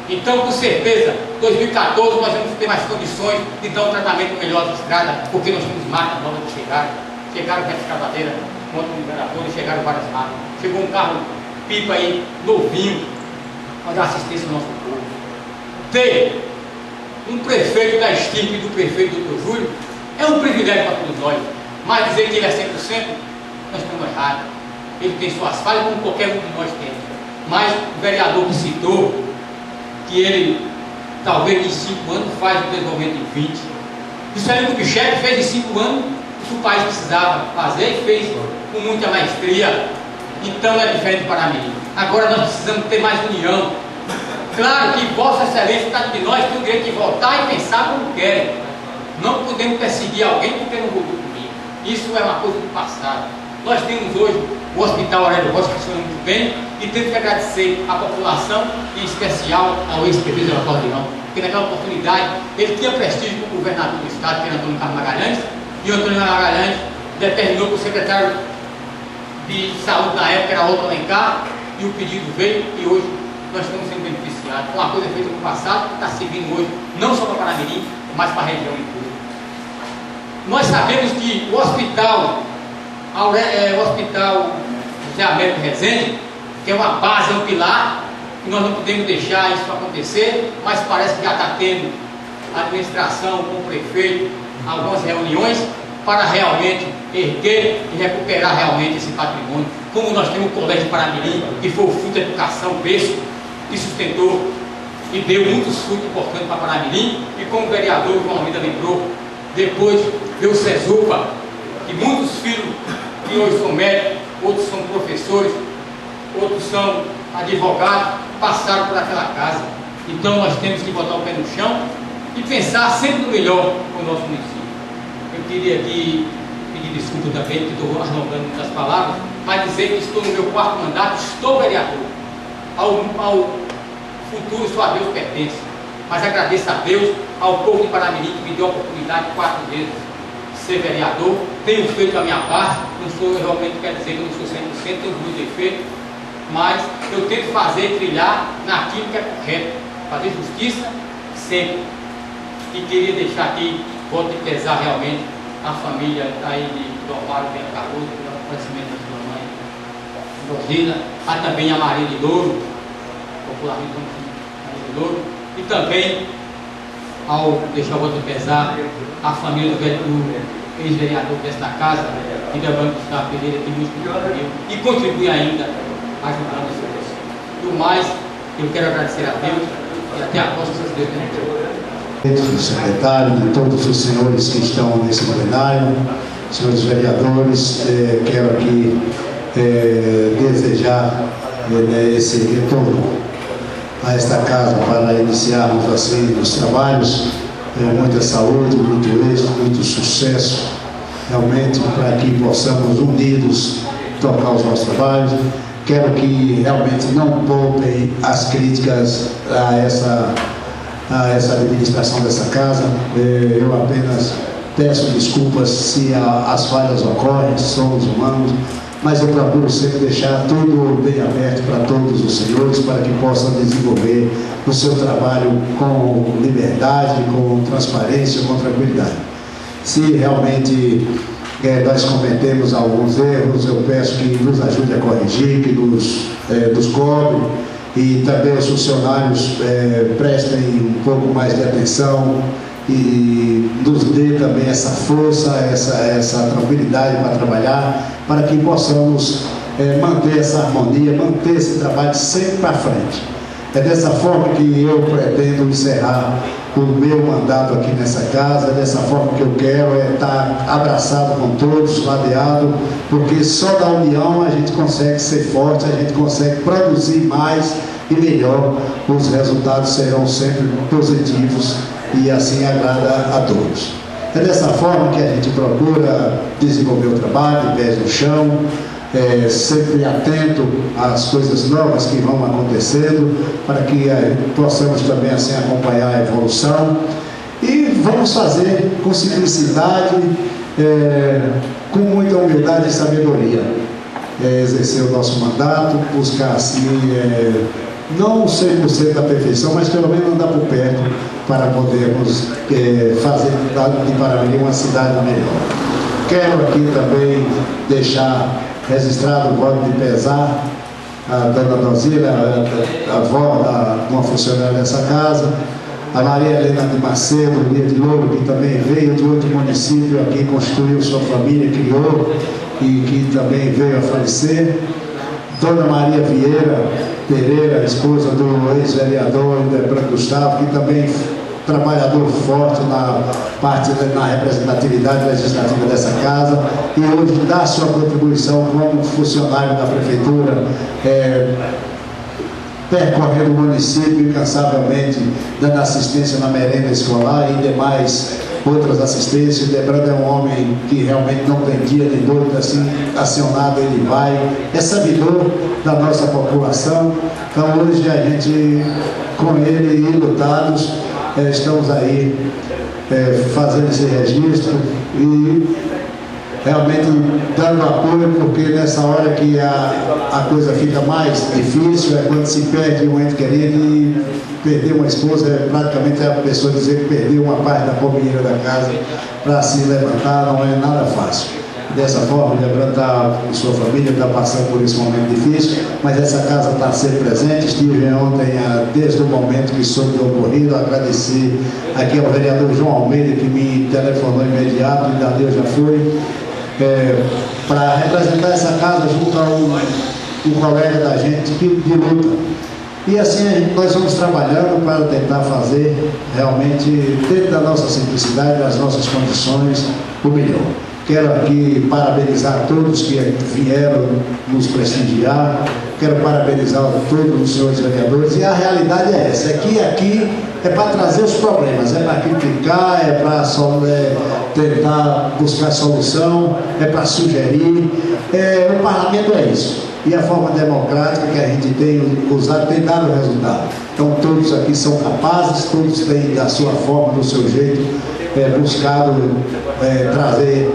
então com certeza 2014 nós vamos ter mais condições de dar um tratamento melhor da estrada, porque nós temos máquinas novas que chegaram com a escavadeira, contra o liberador, e chegaram várias máquinas. Chegou um carro pipa aí, novinho, para dar assistência ao nosso povo. Ter um prefeito da estirpe do prefeito Dr. Júlio é um privilégio para todos nós, mas dizer que ele é 100%, nós estamos errados. Ele tem suas falhas, como qualquer um de nós tem. Mas o vereador que citou que ele, talvez em 5 anos, faz o desenvolvimento em 20. Juscelino Kubitschek fez em 5 anos o que o país precisava fazer e fez com muita maestria. Então é diferente para mim. Agora nós precisamos ter mais união. Claro que Vossa Excelência, cada um de nós, tem o direito de votar e pensar como querem. Não podemos perseguir alguém porque não votou comigo. Isso é uma coisa do passado. Nós temos hoje o Hospital Aurélio Rocha, que funciona muito bem, e temos que agradecer à população, em especial ao ex-prefeito Zé Leão, porque naquela oportunidade ele tinha prestígio como governador do estado, que era Antônio Carlos Magalhães, e o Antônio Magalhães determinou que o secretário de saúde na época era Otto Alencar, e o pedido veio, e hoje nós estamos sendo beneficiados. Uma coisa feita no passado, que está servindo hoje, não só para Paramirim, mas para a região inteira. Nós sabemos que o hospital José Américo Rezende, que é uma base, um pilar, que nós não podemos deixar isso acontecer, mas parece que já está tendo a administração com o prefeito algumas reuniões para realmente erguer e recuperar realmente esse patrimônio. Como nós temos o Colégio Paramirim, que foi o fruto da educação berço, que sustentou e deu muitos frutos importantes para Paramirim, e como o vereador João Almeida lembrou, depois veio o Cesupa, que muitos filhos que hoje são médicos, outros são professores, outros são advogados, passaram por aquela casa. Então nós temos que botar o pé no chão e pensar sempre no melhor para o nosso município. Eu queria aqui pedir desculpa também, porque estou arrancando muitas palavras, mas dizer que estou no meu 4º mandato, estou vereador. ao futuro só a Deus pertence. Mas agradeço a Deus, ao povo de Paramirim que me deu a oportunidade 4 vezes de ser vereador. Tenho feito a minha parte, não sou, eu realmente quero dizer que eu não sou 100%, tenho muito defeito, mas eu tento fazer, trilhar naquilo que é correto, fazer justiça sempre. E queria deixar aqui, voto de pesar realmente a família aí do Osmário Bento Cardoso, pelo falecimento da sua mãe, Rosina, há também a Maria de Louro, popularmente como Maria de Louro, e também, ao deixar o voto de pesar, a família do ex-vereador desta casa, Ildebrando Gustavo Pereira, que muito contribuiu e contribui ainda ajudando esse processo. Do mais, eu quero agradecer a Deus e até a próxima, se Deus permitir. Do secretário, de todos os senhores que estão nesse plenário, senhores vereadores, quero aqui desejar esse retorno a esta casa para iniciarmos assim os trabalhos, muita saúde, muito êxito, muito sucesso, realmente para que possamos unidos tocar os nossos trabalhos. Quero que realmente não poupem as críticas a essa administração dessa casa. Eu apenas peço desculpas se as falhas ocorrem, somos humanos, mas eu procuro sempre deixar tudo bem aberto para todos os senhores, para que possam desenvolver o seu trabalho com liberdade, com transparência, com tranquilidade. Se realmente nós cometemos alguns erros, eu peço que nos ajude a corrigir, que nos cobre, e também os funcionários prestem um pouco mais de atenção e nos dê também essa força, essa tranquilidade para trabalhar, para que possamos manter essa harmonia, manter esse trabalho sempre para frente. É dessa forma que eu pretendo encerrar o meu mandato aqui nessa casa, é dessa forma que eu quero estar abraçado com todos, ladeado, porque só da união a gente consegue ser forte, a gente consegue produzir mais e melhor, os resultados serão sempre positivos e assim agrada a todos. É dessa forma que a gente procura desenvolver o trabalho, pés no chão, sempre atento às coisas novas que vão acontecendo, para que possamos também assim acompanhar a evolução, e vamos fazer com simplicidade, com muita humildade e sabedoria, exercer o nosso mandato, buscar assim, não 100% da perfeição, mas pelo menos andar por perto, para podermos fazer de Paramirim uma cidade melhor. Quero aqui também deixar registrado o voto de pesar a dona Dozila, a avó de uma funcionária dessa casa, a Maria Helena de Macedo, Maria de Louro, que também veio de outro município aqui, constituiu sua família, criou e que também veio a falecer. Dona Maria Vieira Pereira, esposa do ex-vereador Ildebrando Gustavo, que também trabalhador forte na representatividade legislativa dessa casa, e hoje dá sua contribuição como funcionário da prefeitura, percorrendo o município incansavelmente, dando assistência na merenda escolar e demais outras assistências. Ildebrando é um homem que realmente não tem dia nem noite, assim, acionado ele vai, é sabedor da nossa população. Então hoje a gente, com ele e lutados, estamos aí fazendo esse registro e realmente dando apoio, porque nessa hora que a coisa fica mais difícil é quando se perde um ente querido, e perder uma esposa praticamente a pessoa dizer que perdeu uma parte da comida da casa para se levantar, não é nada fácil. Dessa forma, Ildebrando com sua família está passando por esse momento difícil, mas essa casa está sempre presente. Estive ontem, desde o momento que soube do ocorrido, agradecer aqui ao vereador João Almeida, que me telefonou imediato, e Deus já foi, para representar essa casa junto a um colega da gente de luta. E assim nós vamos trabalhando para tentar fazer realmente, dentro da nossa simplicidade, das nossas condições, o melhor. Quero aqui parabenizar todos que vieram nos prestigiar, quero parabenizar todos os senhores vereadores, e a realidade é essa, é que aqui é para trazer os problemas, é para criticar, é para tentar buscar solução, é para sugerir, o parlamento é isso. e a forma democrática que a gente tem usado tem dado resultado. Então todos aqui são capazes, todos têm da sua forma, do seu jeito, buscado trazer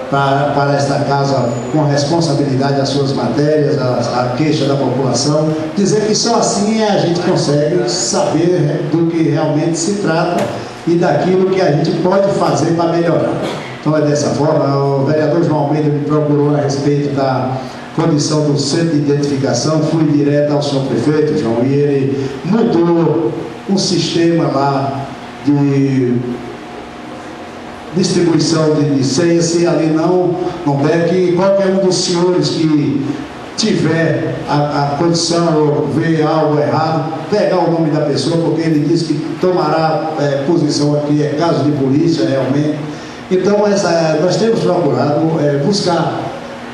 para esta casa com responsabilidade as suas matérias, a queixa da população, dizer que só assim a gente consegue saber do que realmente se trata e daquilo que a gente pode fazer para melhorar. Então é dessa forma. O vereador João Almeida me procurou a respeito da condição do centro de identificação, fui direto ao senhor prefeito, João, e ele mudou um sistema lá de distribuição de senha, se ali não der, que qualquer um dos senhores que tiver a condição ou ver algo errado, pegar o nome da pessoa, porque ele diz que tomará posição aqui, é caso de polícia realmente. Então nós temos procurado buscar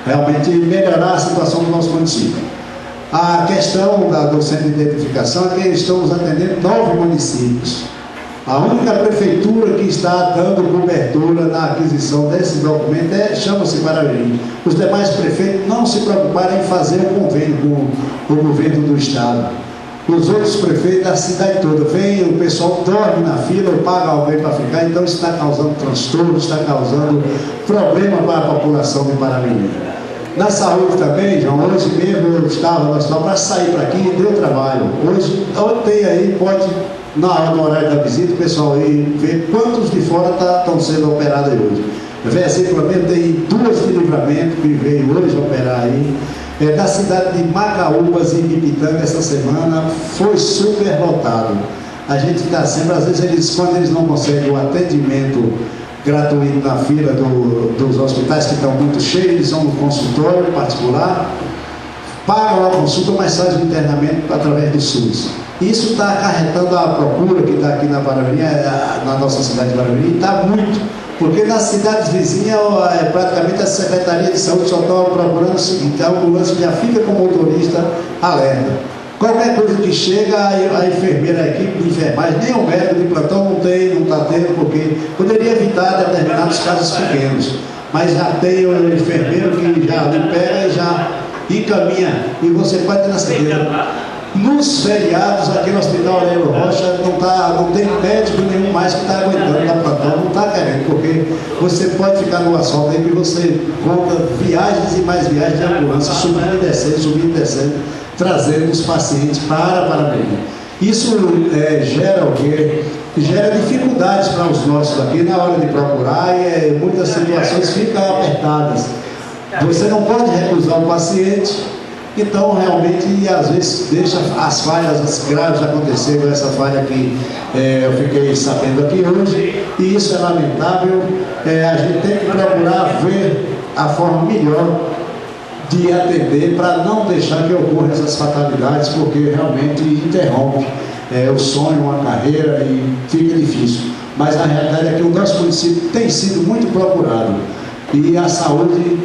realmente melhorar a situação do nosso município. A questão do centro de identificação é que estamos atendendo 9 municípios. A única prefeitura que está dando cobertura na aquisição desse documento chama-se Barueri. Os demais prefeitos não se preocuparam em fazer o convênio com o governo do estado. Os outros prefeitos da cidade toda, vem, o pessoal dorme na fila ou paga alguém para ficar, então isso está causando transtorno, está causando problema para a população de Barueri. Na saúde também, João, hoje mesmo eu estava no hospital para sair para aqui e deu trabalho. Hoje tem aí, pode, no horário da visita, o pessoal aí ver quantos de fora estão sendo operados hoje. Exemplo, tem 2 de Livramento que veio hoje operar aí. Da cidade de Macaúbas e Ibipitanga essa semana foi super lotado. A gente está sempre, às vezes quando eles não conseguem o atendimento gratuito na fila dos hospitais que estão muito cheios, eles vão no consultório particular, pagam a consulta, mas fazem o internamento através do SUS. Isso está acarretando a procura que está aqui na Barueri, na nossa cidade de Barueri, está muito, porque nas cidades vizinhas, praticamente a Secretaria de Saúde só está procurando o seguinte: a ambulância já fica com o motorista alerta. Qualquer coisa que chega, a enfermeira, a equipe de enfermagem, nem o médico de plantão não está tendo, porque poderia evitar determinados casos pequenos. Mas já tem o enfermeiro que já lhe pega e já encaminha, e você pode ter na certeza. Nos feriados, aqui no Hospital Aurélio Rocha, não tem médico nenhum mais que está aguentando da plantão, não está querendo, porque você pode ficar no asfalto aí que você conta viagens e mais viagens de ambulância, subindo e descendo, trazendo os pacientes para Barueri. Isso gera o quê? Gera dificuldades para os nossos aqui na hora de procurar e muitas situações ficam apertadas. Você não pode recusar o paciente, então realmente às vezes deixa as falhas graves acontecerem, essa falha que eu fiquei sabendo aqui hoje, e isso é lamentável. A gente tem que procurar ver a forma melhor de atender para não deixar que ocorram essas fatalidades, porque realmente interrompe o sonho, uma carreira, e fica difícil. Mas a realidade é que o nosso município tem sido muito procurado, e a saúde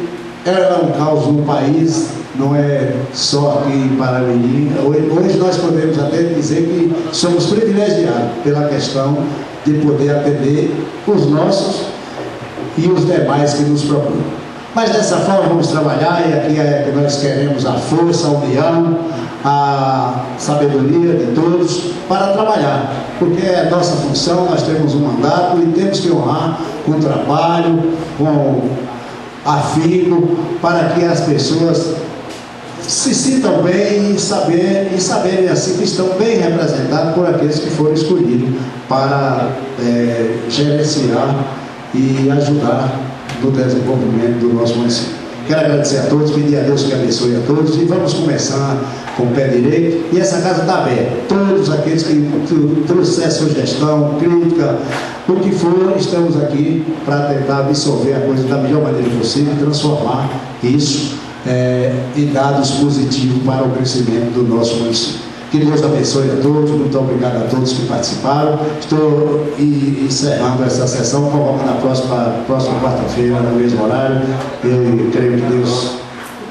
é um caos no país, não é só aqui em Barueri. Hoje nós podemos até dizer que somos privilegiados pela questão de poder atender os nossos e os demais que nos procuram. Mas dessa forma vamos trabalhar, e aqui é que nós queremos a força, a união, a sabedoria de todos para trabalhar, porque é a nossa função, nós temos um mandato e temos que honrar com trabalho, com afinco, para que as pessoas se sintam bem e saberem assim que estão bem representados por aqueles que foram escolhidos para gerenciar e ajudar no desenvolvimento do nosso município. Quero agradecer a todos, pedir a Deus que abençoe a todos, e vamos começar com o pé direito. E essa casa está aberta. Todos aqueles que trouxeram sugestão, crítica, o que for, estamos aqui para tentar absorver a coisa da melhor maneira possível e transformar isso em dados positivos para o crescimento do nosso município. Que Deus abençoe a todos, muito obrigado a todos que participaram. Estou encerrando essa sessão, convocando na próxima quarta-feira, no mesmo horário. Eu creio que Deus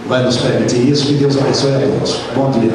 vai nos permitir isso. Que Deus abençoe a todos. Bom dia.